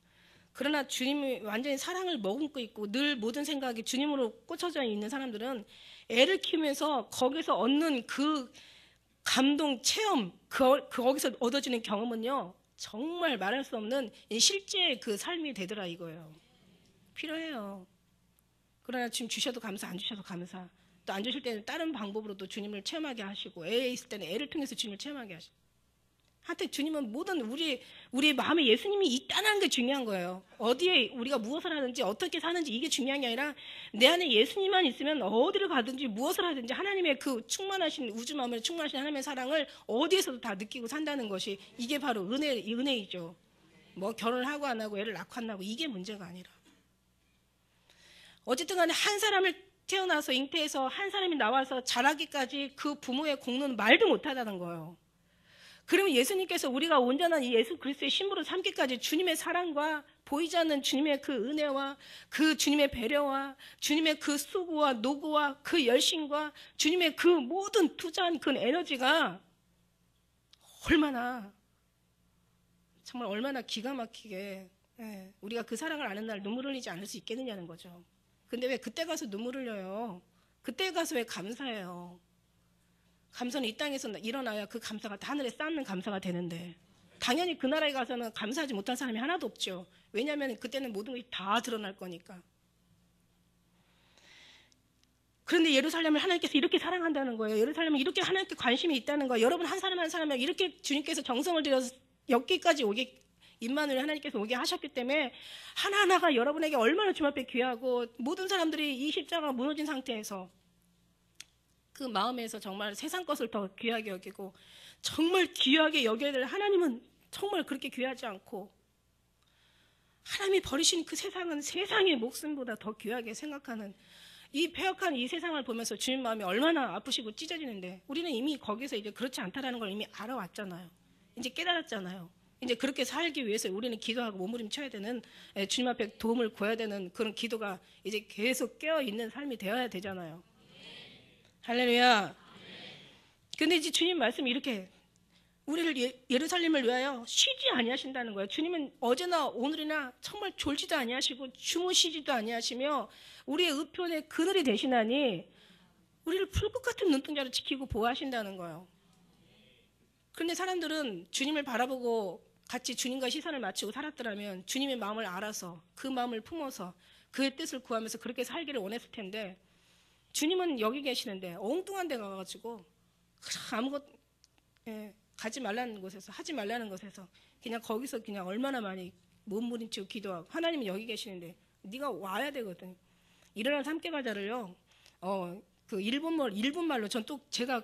그러나 주님이 완전히 사랑을 머금고 있고 늘 모든 생각이 주님으로 꽂혀져 있는 사람들은 애를 키우면서 거기서 얻는 그 감동, 체험, 거기서 얻어지는 경험은요, 정말 말할 수 없는 실제 그 삶이 되더라 이거예요. 필요해요. 그러나 지금 주셔도 감사, 안 주셔도 감사. 또 안 주실 때는 다른 방법으로도 주님을 체험하게 하시고, 애에 있을 때는 애를 통해서 주님을 체험하게 하시고. 하여튼 주님은 모든 우리 마음에 예수님이 있다는 게 중요한 거예요. 어디에 우리가 무엇을 하든지 어떻게 사는지 이게 중요한 게 아니라 내 안에 예수님만 있으면 어디를 가든지 무엇을 하든지 하나님의 그 충만하신 우주 마음에 충만하신 하나님의 사랑을 어디에서도 다 느끼고 산다는 것이 이게 바로 은혜이죠. 뭐 결혼을 하고 안 하고 애를 낳고 안 낳고 이게 문제가 아니라. 어쨌든 간에 한 사람을 태어나서 잉태해서 한 사람이 나와서 자라기까지 그 부모의 공로는 말도 못하다는 거예요. 그러면 예수님께서 우리가 온전한 이 예수 그리스도의 신부로 삼기까지 주님의 사랑과 보이지 않는 주님의 그 은혜와 그 주님의 배려와 주님의 그 수고와 노고와 그 열심과 주님의 그 모든 투자한 그 에너지가 정말 얼마나 기가 막히게 우리가 그 사랑을 아는 날 눈물 흘리지 않을 수 있겠느냐는 거죠. 근데 왜 그때 가서 눈물 흘려요? 그때 가서 왜 감사해요? 감사는 이 땅에서 일어나야 그 감사가 하늘에 쌓는 감사가 되는데 당연히 그 나라에 가서는 감사하지 못한 사람이 하나도 없죠. 왜냐하면 그때는 모든 것이 다 드러날 거니까. 그런데 예루살렘을 하나님께서 이렇게 사랑한다는 거예요. 예루살렘은 이렇게 하나님께 관심이 있다는 거예요. 여러분 한 사람 한 사람을 이렇게 주님께서 정성을 들여서 여기까지 오게 임마누엘 하나님께서 오게 하셨기 때문에 하나하나가 여러분에게 얼마나 주님 앞에 귀하고 모든 사람들이 이 십자가가 무너진 상태에서 그 마음에서 정말 세상 것을 더 귀하게 여기고 정말 귀하게 여겨야 될 하나님은 정말 그렇게 귀하지 않고 하나님이 버리신 그 세상은 세상의 목숨보다 더 귀하게 생각하는 이 패역한 이 세상을 보면서 주님 마음이 얼마나 아프시고 찢어지는데 우리는 이미 거기서 이제 그렇지 않다라는 걸 이미 알아왔잖아요. 이제 깨달았잖아요. 이제 그렇게 살기 위해서 우리는 기도하고 몸부림쳐야 되는 주님 앞에 도움을 구해야 되는 그런 기도가 이제 계속 깨어있는 삶이 되어야 되잖아요. 할렐루야. 근데 이제 주님 말씀이 이렇게 우리를 예루살렘을 위하여 쉬지 아니하신다는 거예요. 주님은 어제나 오늘이나 정말 졸지도 아니하시고 주무시지도 아니하시며 우리의 의편의 그늘이 되시나니 우리를 풀꽃 같은 눈동자로 지키고 보호하신다는 거예요. 그런데 사람들은 주님을 바라보고 같이 주님과 시선을 맞추고 살았더라면 주님의 마음을 알아서 그 마음을 품어서 그의 뜻을 구하면서 그렇게 살기를 원했을 텐데 주님은 여기 계시는데 엉뚱한 데 가가지고 아무것 가지 말라는 곳에서 하지 말라는 곳에서 그냥 거기서 그냥 얼마나 많이 몸부림치고 기도하고 하나님은 여기 계시는데 네가 와야 되거든. 일어난 삼계과자를요. 그 일본말로 전 또 제가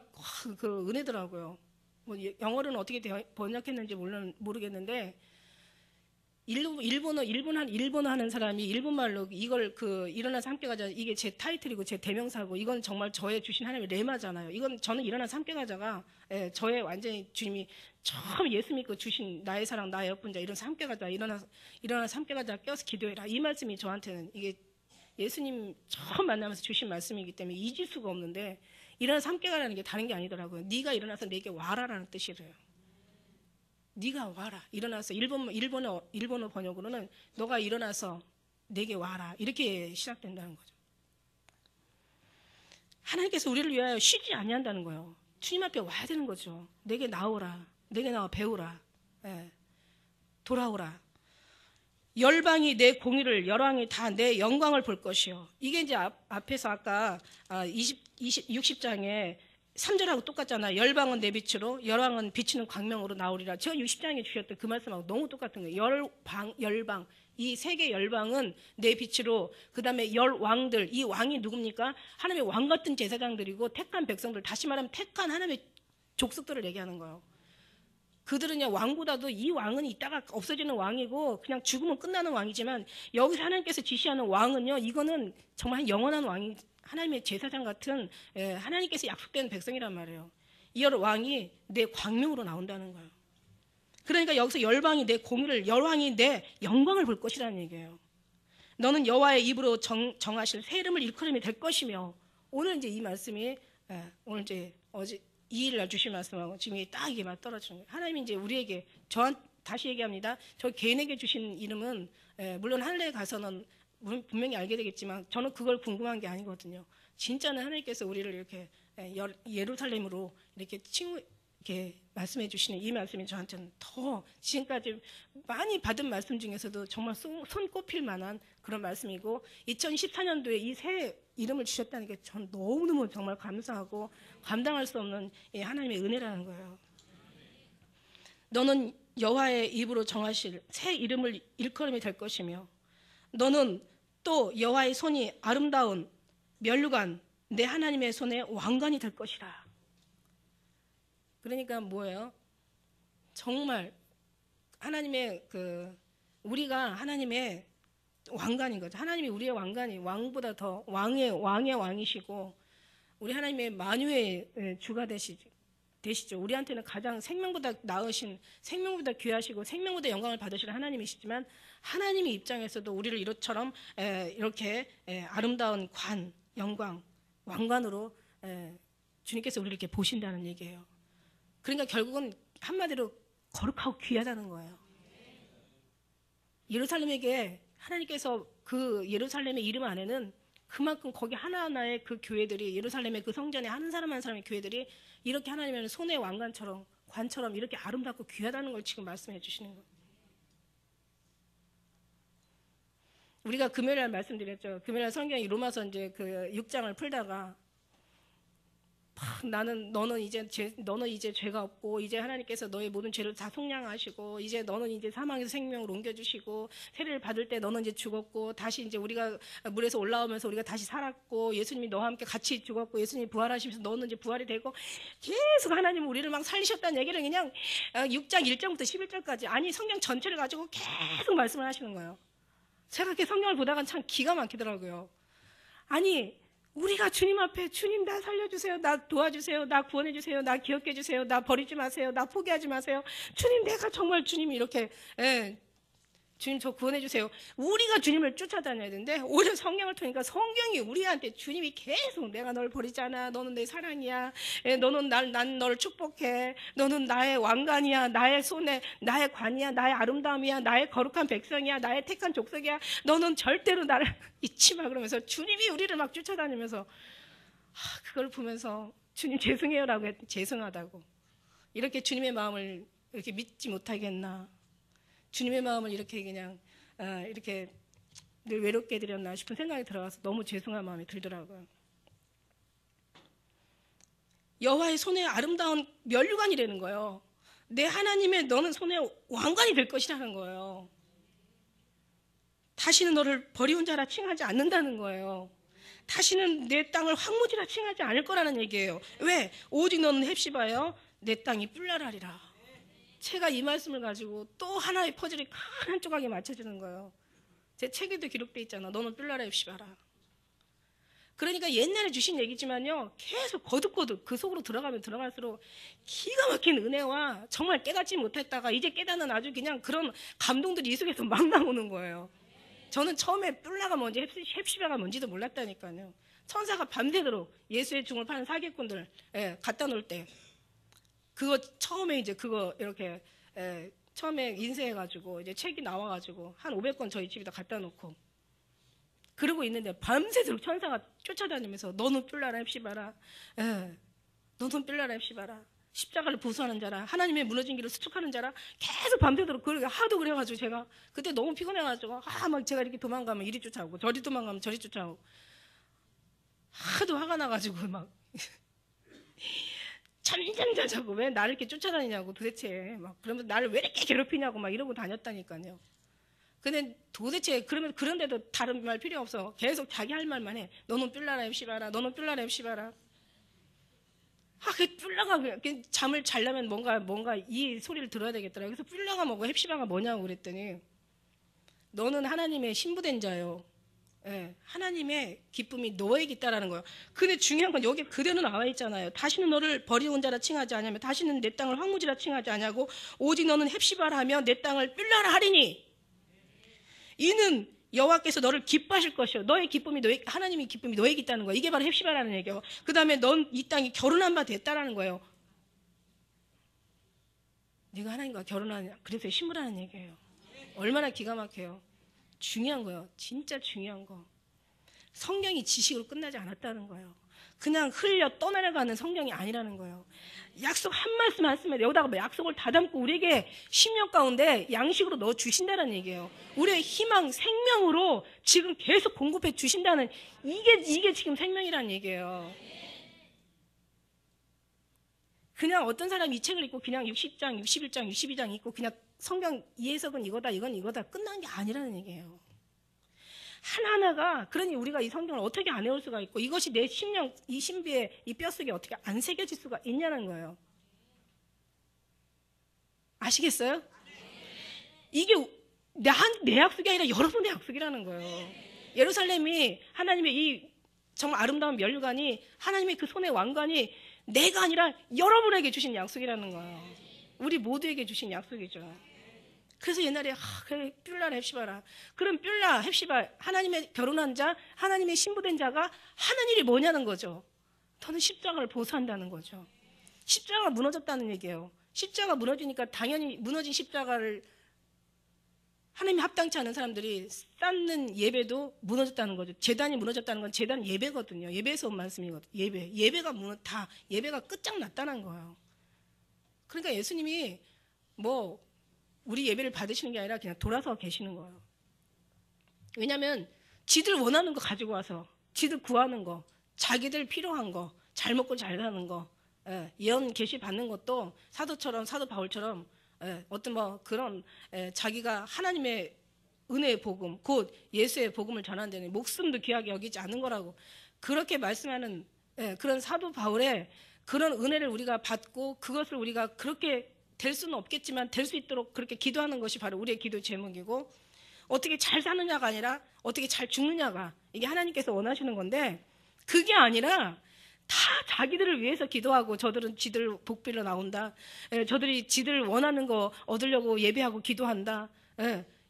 그 은혜더라고요. 뭐 영어로는 어떻게 번역했는지 모르겠는데 일본어 하는 사람이 일본말로 이걸 그 일어난 삼계과자 이게 제 타이틀이고 제 대명사고 이건 정말 저의 주신 하나님의 레마잖아요. 이건 저는 일어난 삼계과자가 저의 완전히 주님이 처음 예수 믿고 주신 나의 사랑 나의 여분자 이런 삼계과자 일어난 삼계과자 껴서 기도해라 이 말씀이 저한테는 이게 예수님 처음 만나면서 주신 말씀이기 때문에 잊을 수가 없는데 일어난 삼계과자라는 게 다른 게 아니더라고요. 네가 일어나서 내게 와라라는 뜻이래요. 네가 와라. 일어나서 일본어 번역으로는 너가 일어나서 내게 와라. 이렇게 시작된다는 거죠. 하나님께서 우리를 위하여 쉬지 아니한다는 거예요. 주님 앞에 와야 되는 거죠. 내게 나오라. 내게 나와 배우라. 돌아오라. 열방이 내 공의를 열왕이 다 내 영광을 볼 것이요. 이게 이제 앞에서 아까 60장에 3절하고 똑같잖아. 열방은 내 빛으로 열왕은 비치는 광명으로 나오리라. 제가 60장에 주셨던 그 말씀하고 너무 똑같은 거예요. 열방 이 세계 열방은 내 빛으로, 그 다음에 열 왕들, 이 왕이 누굽니까? 하나님의 왕 같은 제사장들이고 택한 백성들, 다시 말하면 택한 하나님의 족속들을 얘기하는 거예요. 그들은요, 왕보다도 이 왕은 이따가 없어지는 왕이고 그냥 죽으면 끝나는 왕이지만, 여기서 하나님께서 지시하는 왕은요, 이거는 정말 영원한 왕이, 하나님의 제사장 같은 하나님께서 약속된 백성이란 말이에요. 이 왕이 내 광명으로 나온다는 거예요. 그러니까 여기서 열방이 내 공의를, 열왕이 내 영광을 볼 것이라는 얘기예요. 너는 여호와의 입으로 정하실 새 이름을 일컬음이 될 것이며, 오늘 이제 이 말씀이 오늘 이제 어제 2일 날 주신 말씀하고 지금 딱 이게 맞 떨어지는 거예요. 하나님이 이제 우리에게, 다시 얘기합니다. 저 개인에게 주신 이름은 물론 하늘에 가서는 분명히 알게 되겠지만 저는 그걸 궁금한 게 아니거든요. 진짜는 하나님께서 우리를 이렇게 예루살렘으로 이렇게 말씀해 주시는 이 말씀이 저한테는 더 지금까지 많이 받은 말씀 중에서도 정말 손꼽힐 만한 그런 말씀이고, 2014년도에 이 새 이름을 주셨다는 게 전 너무너무 정말 감사하고 감당할 수 없는 하나님의 은혜라는 거예요. 너는 여호와의 입으로 정하실 새 이름을 일컬음이 될 것이며, 너는 또 여호와의 손이 아름다운 면류관, 내 하나님의 손에 왕관이 될 것이라. 그러니까 뭐예요? 정말 하나님의 우리가 하나님의 왕관인 거죠. 하나님이 우리의 왕관이, 왕보다 더 왕의 왕이시고 우리 하나님의 만유의 주가 되시죠. 우리한테는 가장 생명보다 나으신, 생명보다 귀하시고 생명보다 영광을 받으시는 하나님이시지만, 하나님의 입장에서도 우리를 이렇처럼 이렇게 아름다운 관, 영광, 왕관으로 주님께서 우리를 이렇게 보신다는 얘기예요. 그러니까 결국은 한마디로 거룩하고 귀하다는 거예요. 예루살렘에게 하나님께서 그 예루살렘의 이름 안에는 그만큼 거기 하나하나의 그 교회들이, 예루살렘의 그 성전에 한 사람 한 사람의 교회들이 이렇게 하나님의 손의 왕관처럼, 관처럼 이렇게 아름답고 귀하다는 걸 지금 말씀해 주시는 거예요. 우리가 금요일날 말씀드렸죠. 금요일날 성경이 로마서 이제 그 6장을 풀다가 너는 이제 죄가 없고 이제 하나님께서 너의 모든 죄를 다 속량하시고 이제 너는 이제 사망에서 생명으로 옮겨주시고 세례를 받을 때 너는 이제 죽었고 다시 이제 우리가 물에서 올라오면서 우리가 다시 살았고 예수님이 너와 함께 같이 죽었고 예수님이 부활하시면서 너는 이제 부활이 되고 계속 하나님은 우리를 막 살리셨다는 얘기를 그냥 6장 1절부터 11절까지 아니 성경 전체를 가지고 계속 말씀을 하시는 거예요. 제가 이렇게 성경을 보다가 참 기가 막히더라고요. 아니 우리가 주님 앞에 주님 나 살려주세요. 나 도와주세요. 나 구원해주세요. 나 기억해주세요. 나 버리지 마세요. 나 포기하지 마세요. 주님 내가 정말 주님이 이렇게 주님 저 구원해주세요. 우리가 주님을 쫓아다녀야 되는데 오히려 성경을 통하니까 성경이 우리한테 주님이 계속 내가 널 버리지 않아. 너는 내 사랑이야. 너는 난 너를 축복해. 너는 나의 왕관이야. 나의 손에 나의 관이야. 나의 아름다움이야. 나의 거룩한 백성이야. 나의 택한 족속이야. 너는 절대로 나를 잊지 마. 그러면서 주님이 우리를 막 쫓아다니면서 그걸 보면서 주님 죄송해요라고 했더니 죄송하다고. 이렇게 주님의 마음을 이렇게 믿지 못하겠나. 주님의 마음을 이렇게 그냥 이렇게 늘 외롭게 해드렸나 싶은 생각이 들어가서 너무 죄송한 마음이 들더라고요. 여호와의 손에 아름다운 면류관이라는 거예요. 내 하나님의 너는 손에 왕관이 될 것이라는 거예요. 다시는 너를 버리운 자라 칭하지 않는다는 거예요. 다시는 내 땅을 황무지라 칭하지 않을 거라는 얘기예요. 왜? 오직 너는 헵시바여 내 땅이 뿔나라리라. 제가 이 말씀을 가지고 또 하나의 퍼즐이 큰 한 조각에 맞춰지는 거예요. 제 책에도 기록돼 있잖아. 너는 뿔나라 헵시바라. 그러니까 옛날에 주신 얘기지만요. 계속 거듭거듭 그 속으로 들어가면 들어갈수록 기가 막힌 은혜와 정말 깨닫지 못했다가 이제 깨닫는 아주 그냥 그런 감동들이 이 속에서 막 나오는 거예요. 저는 처음에 뿔나가 뭔지 헵시바가 뭔지도 몰랐다니까요. 천사가 밤새도록 예수의 중을 파는 사기꾼들 갖다 놓을 때 그거 처음에 이제 그거 이렇게 처음에 인쇄해가지고 이제 책이 나와가지고 한 500권 저희 집에다 갖다 놓고 그러고 있는데 밤새도록 천사가 쫓아다니면서 너는 뿔나라 헵시바라. 너는 뿔나라 헵시바라. 십자가를 보수하는 자라. 하나님의 무너진 길을 수축하는 자라. 계속 밤새도록 그렇게 하도 그래가지고 제가 그때 너무 피곤해가지고 막 제가 이렇게 도망가면 이리 쫓아오고 저리 도망가면 저리 쫓아오고 하도 화가 나가지고 막 잠잠 자자고 왜 나를 이렇게 쫓아다니냐고 도대체 막 그러면서 나를 왜 이렇게 괴롭히냐고 막 이러고 다녔다니까요. 근데 도대체 그런데도 다른 말 필요 없어. 계속 자기 할 말만 해. 너는 뿔나라 앱시바라. 너는 뿔나라 앱시바라. 그 뿔나가 잠을 자려면 뭔가 이 소리를 들어야 되겠더라. 그래서 뿔나가 뭐고 헵시바가 뭐냐고 그랬더니 너는 하나님의 신부된 자요. 예, 하나님의 기쁨이 너에게 있다라는 거예요. 근데 중요한 건 여기 그대로 나와 있잖아요. 다시는 너를 버리온 자라 칭하지 않으며 다시는 내 땅을 황무지라 칭하지 않냐고 오직 너는 헵시바라 하며 내 땅을 뿔나라 하리니 이는 여호와께서 너를 기뻐하실 것이요 너의 기쁨이 하나님의 기쁨이 너에게 있다는 거예요. 이게 바로 헵시바라는 얘기예요. 그 다음에 넌 이 땅이 결혼한 바 됐다라는 거예요. 네가 하나님과 결혼하냐 그래서 신부라는 얘기예요. 얼마나 기가 막혀요. 중요한 거예요. 진짜 중요한 거. 성경이 지식으로 끝나지 않았다는 거예요. 그냥 흘려 떠내려가는 성경이 아니라는 거예요. 약속 한 말씀 하시면 여기다가 약속을 다 담고 우리에게 심령 가운데 양식으로 넣어 주신다는 얘기예요. 우리의 희망, 생명으로 지금 계속 공급해 주신다는 이게 지금 생명이라는 얘기예요. 그냥 어떤 사람이 이 책을 읽고 그냥 60장, 61장, 62장 읽고 그냥 성경 이 해석은 이거다, 이건 이거다 끝난 게 아니라는 얘기예요. 하나하나가 그러니 우리가 이 성경을 어떻게 안 외울 수가 있고 이것이 내 심령, 이 신비의 이 뼛속에 어떻게 안 새겨질 수가 있냐는 거예요. 아시겠어요? 이게 내 약속이 아니라 여러분의 약속이라는 거예요. 예루살렘이 하나님의 이 정말 아름다운 면류관이 하나님의 그 손의 왕관이 내가 아니라 여러분에게 주신 약속이라는 거예요. 우리 모두에게 주신 약속이죠. 그래서 옛날에 그래 뿔나라 헵시바라. 그럼 뿔나 헵시바 하나님의 결혼한 자, 하나님의 신부된 자가 하는 일이 뭐냐는 거죠. 너는 십자가를 보수한다는 거죠. 십자가가 무너졌다는 얘기예요. 십자가가 무너지니까 당연히 무너진 십자가를 하나님이 합당치 않은 사람들이 쌓는 예배도 무너졌다는 거죠. 제단이 무너졌다는 건 제단 예배거든요. 예배에서 온 말씀이거든요. 예배가 예배가 끝장났다는 거예요. 그러니까 예수님이 우리 예배를 받으시는 게 아니라 그냥 돌아서 계시는 거예요. 왜냐하면 지들 원하는 거 가지고 와서 지들 구하는 거, 자기들 필요한 거, 잘 먹고 잘 사는 거, 예언 계시 받는 것도 사도 바울처럼 어떤 그런 자기가 하나님의 은혜의 복음, 곧 예수의 복음을 전한다는 목숨도 귀하게 여기지 않은 거라고 그렇게 말씀하는 그런 사도 바울의 그런 은혜를 우리가 받고 그것을 우리가 그렇게 될 수는 없겠지만 될 수 있도록 그렇게 기도하는 것이 바로 우리의 기도 제목이고 어떻게 잘 사느냐가 아니라 어떻게 잘 죽느냐가 이게 하나님께서 원하시는 건데 그게 아니라 다 자기들을 위해서 기도하고 저들은 지들 복빌러 나온다. 저들이 지들 원하는 거 얻으려고 예배하고 기도한다.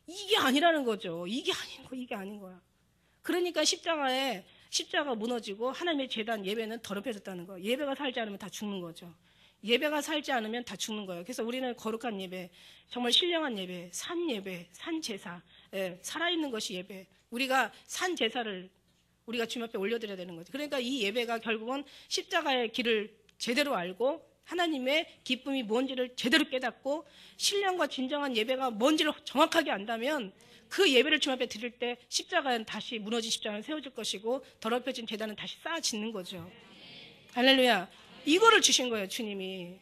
이게 아니라는 거죠. 이게 아닌 거야. 그러니까 십자가 무너지고 하나님의 제단 예배는 더럽혀졌다는 거예요. 예배가 살지 않으면 다 죽는 거죠. 예배가 살지 않으면 다 죽는 거예요. 그래서 우리는 거룩한 예배, 정말 신령한 예배, 산 예배, 산 제사, 살아있는 것이 예배. 우리가 산 제사를 우리가 주님 앞에 올려드려야 되는 거죠. 그러니까 이 예배가 결국은 십자가의 길을 제대로 알고 하나님의 기쁨이 뭔지를 제대로 깨닫고 신령과 진정한 예배가 뭔지를 정확하게 안다면 그 예배를 주님 앞에 드릴 때 십자가는 다시 무너진 십자가는 세워질 것이고 더럽혀진 제단은 다시 쌓아짓는 거죠. 할렐루야. 이거를 주신 거예요, 주님이.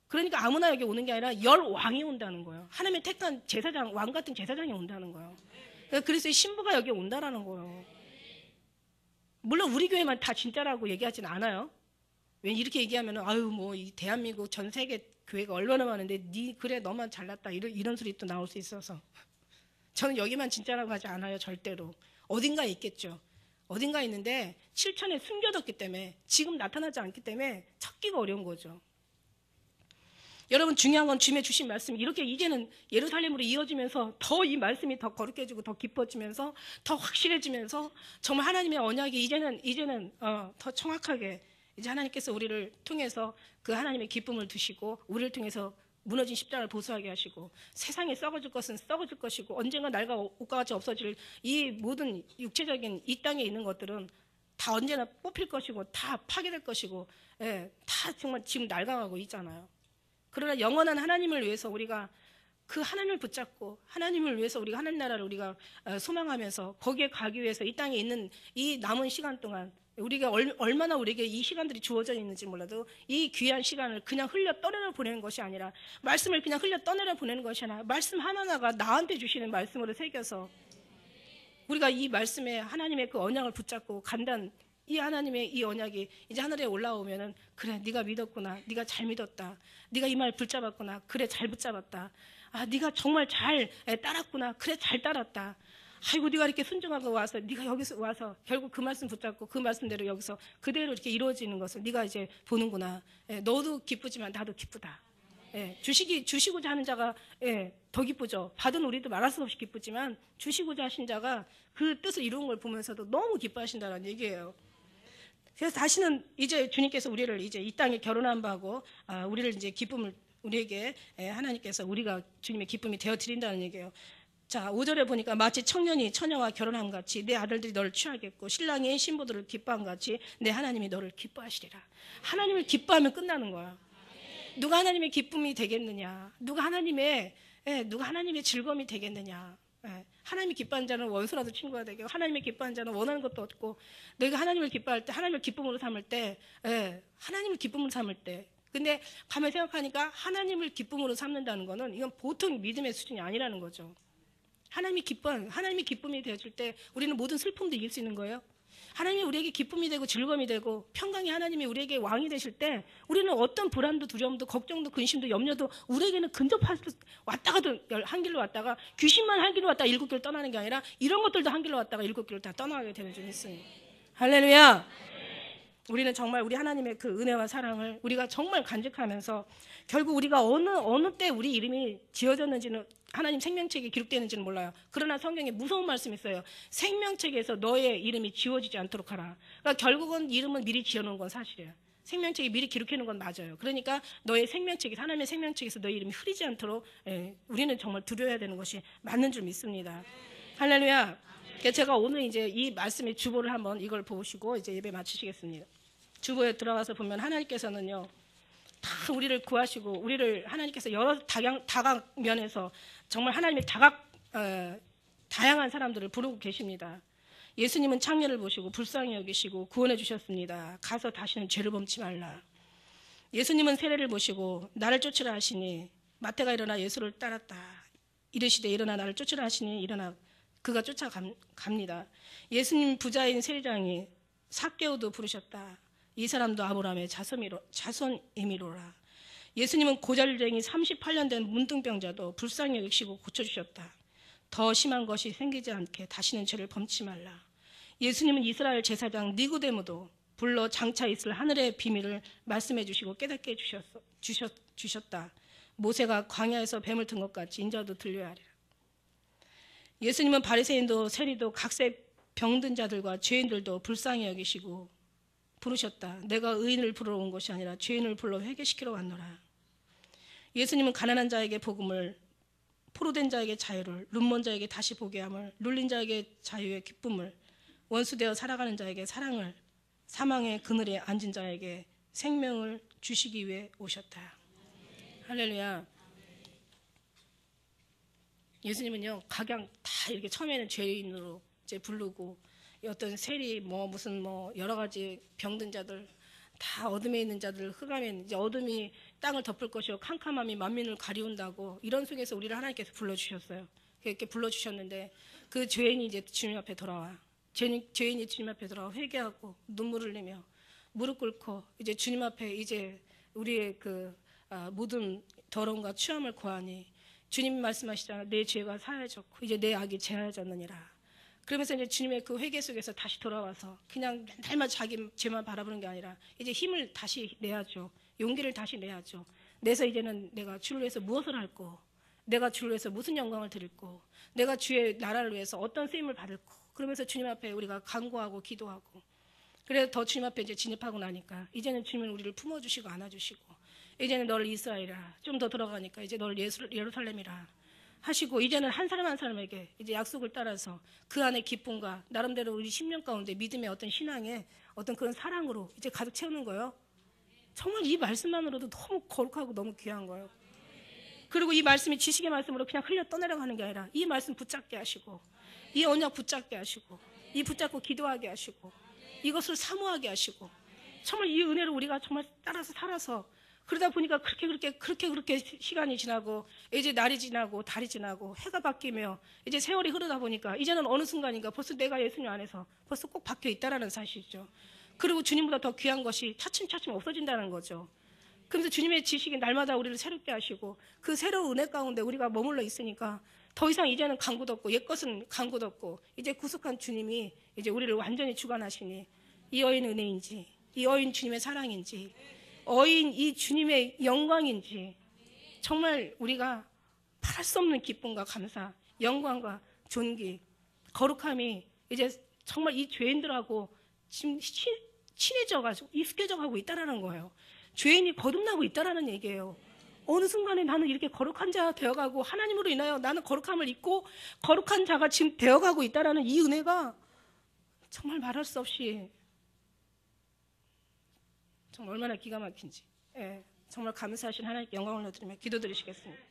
그러니까 아무나 여기 오는 게 아니라 열 왕이 온다는 거예요. 하나님의 택한 제사장, 왕 같은 제사장이 온다는 거예요. 그래서 신부가 여기 온다라는 거예요. 물론 우리 교회만 다 진짜라고 얘기하진 않아요. 왜 이렇게 얘기하면 이 대한민국 전 세계 교회가 얼마나 많은데 그래 너만 잘났다 이런 소리 또 나올 수 있어서 저는 여기만 진짜라고 하지 않아요. 절대로. 어딘가에 있겠죠. 어딘가에 있는데 7천에 숨겨뒀기 때문에 지금 나타나지 않기 때문에 찾기가 어려운 거죠. 여러분 중요한 건 주님의 주신 말씀이 이렇게 이제는 예루살렘으로 이어지면서 더 이 말씀이 더 거룩해지고 더 깊어지면서 더 확실해지면서 정말 하나님의 언약이 이제는 더 정확하게 이제 하나님께서 우리를 통해서 그 하나님의 기쁨을 두시고 우리를 통해서 무너진 십자가를 보수하게 하시고 세상에 썩어질 것은 썩어질 것이고 언젠가 날과 옷과 같이 없어질 이 모든 육체적인 이 땅에 있는 것들은 다 언제나 뽑힐 것이고 다 파괴될 것이고 다 정말 지금 낡아가고 있잖아요. 그러나 영원한 하나님을 위해서 우리가 그 하나님을 붙잡고 하나님을 위해서 우리가 하나님 나라를 우리가 소망하면서 거기에 가기 위해서 이 땅에 있는 이 남은 시간 동안 우리가 얼마나 우리에게 이 시간들이 주어져 있는지 몰라도 이 귀한 시간을 그냥 흘려 떠내려 보내는 것이 아니라 말씀을 그냥 흘려 떠내려 보내는 것이 아니라 말씀 하나하나가 나한테 주시는 말씀으로 새겨서 우리가 이 말씀에 하나님의 그 언약을 붙잡고 간단 이 하나님의 이 언약이 이제 하늘에 올라오면은 그래 네가 믿었구나, 네가 잘 믿었다, 네가 이 말 붙잡았구나, 그래 잘 붙잡았다, 아 네가 정말 잘 따랐구나, 그래 잘 따랐다, 아이고 네가 이렇게 순종하고 와서 네가 여기서 와서 결국 그 말씀 붙잡고 그 말씀대로 여기서 그대로 이렇게 이루어지는 것을 네가 이제 보는구나. 너도 기쁘지만 나도 기쁘다. 주시고자 하는 자가 더 기쁘죠. 받은 우리도 말할 수 없이 기쁘지만 주시고자 하신 자가 그 뜻을 이루는 걸 보면서도 너무 기뻐하신다는 얘기예요. 그래서 다시는 이제 주님께서 우리를 이제 이 땅에 결혼한 바고 우리를 이제 기쁨을 우리에게 하나님께서 우리가 주님의 기쁨이 되어 드린다는 얘기예요. 자, 5절에 보니까 마치 청년이 처녀와 결혼한 같이 내 아들들이 너를 취하겠고 신랑이 신부들을 기뻐한 같이 내 하나님이 너를 기뻐하시리라. 하나님을 기뻐하면 끝나는 거야. 누가 하나님의 기쁨이 되겠느냐? 누가 하나님의 즐거움이 되겠느냐? 하나님이 기뻐하는 자는 원수라도 친구가 되고 하나님의 기뻐하는 자는 원하는 것도 없고 너희가 하나님을 기뻐할 때 하나님을 기쁨으로 삼을 때 하나님을 기쁨으로 삼을 때 근데 가만 생각하니까 하나님을 기쁨으로 삼는다는 거는 이건 보통 믿음의 수준이 아니라는 거죠. 하나님이 기쁨이 되어질 때 우리는 모든 슬픔도 이길 수 있는 거예요. 하나님이 우리에게 기쁨이 되고 즐거움이 되고 평강이 하나님이 우리에게 왕이 되실 때 우리는 어떤 불안도 두려움도 걱정도 근심도 염려도 우리에게는 근접할 수 왔다가도 한 길로 왔다가 귀신만 한 길로 왔다가 7길을 떠나는 게 아니라 이런 것들도 한 길로 왔다가 7길을 다 떠나게 되는 줄이 있습니다. 할렐루야. 우리는 정말 우리 하나님의 그 은혜와 사랑을 우리가 정말 간직하면서 결국 우리가 어느 때 우리 이름이 지어졌는지는 하나님 생명책에 기록되는지는 몰라요. 그러나 성경에 무서운 말씀이 있어요. 생명책에서 너의 이름이 지워지지 않도록 하라. 그러니까 결국은 이름은 미리 지어놓은 건 사실이에요. 생명책에 미리 기록해놓은 건 맞아요. 그러니까 너의 생명책에서 하나님의 생명책에서 너의 이름이 흐리지 않도록 우리는 정말 두려워야 되는 것이 맞는 줄 믿습니다. 할렐루야. 제가 오늘 이제 이 말씀의 주보를 한번 이걸 보시고 이제 예배 마치시겠습니다. 주보에 들어가서 보면 하나님께서는요, 다 우리를 구하시고 우리를 하나님께서 여러 다각면에서 정말 하나님의 다양한 사람들을 부르고 계십니다. 예수님은 창녀를 보시고 불쌍히 여기시고 구원해 주셨습니다. 가서 다시는 죄를 범치 말라. 예수님은 세례를 보시고 나를 쫓으라 하시니 마태가 일어나 예수를 따랐다. 이르시되 일어나 나를 쫓으라 하시니 일어나 그가 쫓아갑니다. 예수님 부자인 세리장이 삭개오도 부르셨다. 이 사람도 아브라함의 자손이미로라. 예수님은 고잘쟁이 38년 된 문둥병자도 불쌍히 여기시고 고쳐주셨다. 더 심한 것이 생기지 않게 다시는 죄를 범치 말라. 예수님은 이스라엘 제사장 니고데모도 불러 장차 있을 하늘의 비밀을 말씀해 주시고 깨닫게 주셨다. 모세가 광야에서 뱀을 든 것 같이 인자도 들려야 하리라. 예수님은 바리새인도 세리도 각세 병든 자들과 죄인들도 불쌍히 여기시고 부르셨다. 내가 의인을 부르러 온 것이 아니라 죄인을 불러 회개시키러 왔노라. 예수님은 가난한 자에게 복음을, 포로된 자에게 자유를, 눈먼 자에게 다시 보게 함을, 눌린 자에게 자유의 기쁨을, 원수되어 살아가는 자에게 사랑을, 사망의 그늘에 앉은 자에게 생명을 주시기 위해 오셨다. 할렐루야. 예수님은요, 각양 다 이렇게 처음에는 죄인으로 이제 부르고 어떤 세리 무슨 여러 가지 병든 자들 다 어둠에 있는 자들 흑암에 이제 어둠이 땅을 덮을 것이요 캄캄함이 만민을 가리운다고 이런 속에서 우리를 하나님께서 불러주셨어요. 이렇게 불러주셨는데 그 죄인이 이제 주님 앞에 돌아와. 죄인이 주님 앞에 돌아와 회개하고 눈물을 흘리며 무릎 꿇고 이제 주님 앞에 이제 우리의 그 모든 더러움과 추함을 고하니 주님 말씀하시잖아요. 내 죄가 사해졌고 이제 내 악이 제하여졌느니라. 그러면서 이제 주님의 그 회개 속에서 다시 돌아와서 그냥 맨날만 자기 죄만 바라보는 게 아니라 이제 힘을 다시 내야죠. 용기를 다시 내야죠. 내서 이제는 내가 주를 위해서 무엇을 할고, 내가 주를 위해서 무슨 영광을 드릴고, 내가 주의 나라를 위해서 어떤 쓰임을 받을고, 그러면서 주님 앞에 우리가 간구하고 기도하고, 그래서 더 주님 앞에 이제 진입하고 나니까 이제는 주님은 우리를 품어주시고 안아주시고, 이제는 너를 이스라엘이라, 좀 더 들어가니까 이제 너를 예루살렘이라 하시고, 이제는 한 사람 한 사람에게 이제 약속을 따라서 그 안에 기쁨과 나름대로 우리 10년 가운데 믿음의 어떤 신앙의 어떤 그런 사랑으로 이제 가득 채우는 거예요. 정말 이 말씀만으로도 너무 거룩하고 너무 귀한 거예요. 그리고 이 말씀이 지식의 말씀으로 그냥 흘려 떠내려가는 게 아니라 이 말씀 붙잡게 하시고 이 언약 붙잡게 하시고 이 붙잡고 기도하게 하시고 이것을 사모하게 하시고 정말 이 은혜를 우리가 정말 따라서 살아서 그러다 보니까 그렇게 시간이 지나고 이제 날이 지나고 달이 지나고 해가 바뀌며 이제 세월이 흐르다 보니까 이제는 어느 순간인가 벌써 내가 예수님 안에서 벌써 꼭 박혀 있다라는 사실이죠. 그리고 주님보다 더 귀한 것이 차츰차츰 없어진다는 거죠. 그래서 주님의 지식이 날마다 우리를 새롭게 하시고 그 새로운 은혜 가운데 우리가 머물러 있으니까 더 이상 이제는 강구도 없고 옛것은 강구도 없고 이제 구속한 주님이 이제 우리를 완전히 주관하시니 이 여인 은혜인지 이 여인 주님의 사랑인지 어인 이 주님의 영광인지 정말 우리가 말할 수 없는 기쁨과 감사, 영광과 존귀, 거룩함이 이제 정말 이 죄인들하고 지금 친해져가지고 익숙해져가고 있다라는 거예요. 죄인이 거듭나고 있다라는 얘기예요. 어느 순간에 나는 이렇게 거룩한 자가 되어가고 하나님으로 인하여 나는 거룩함을 입고 거룩한 자가 지금 되어가고 있다라는 이 은혜가 정말 말할 수 없이 정말 얼마나 기가 막힌지 정말 감사하신 하나님께 영광을 올려드리며 기도드리시겠습니다.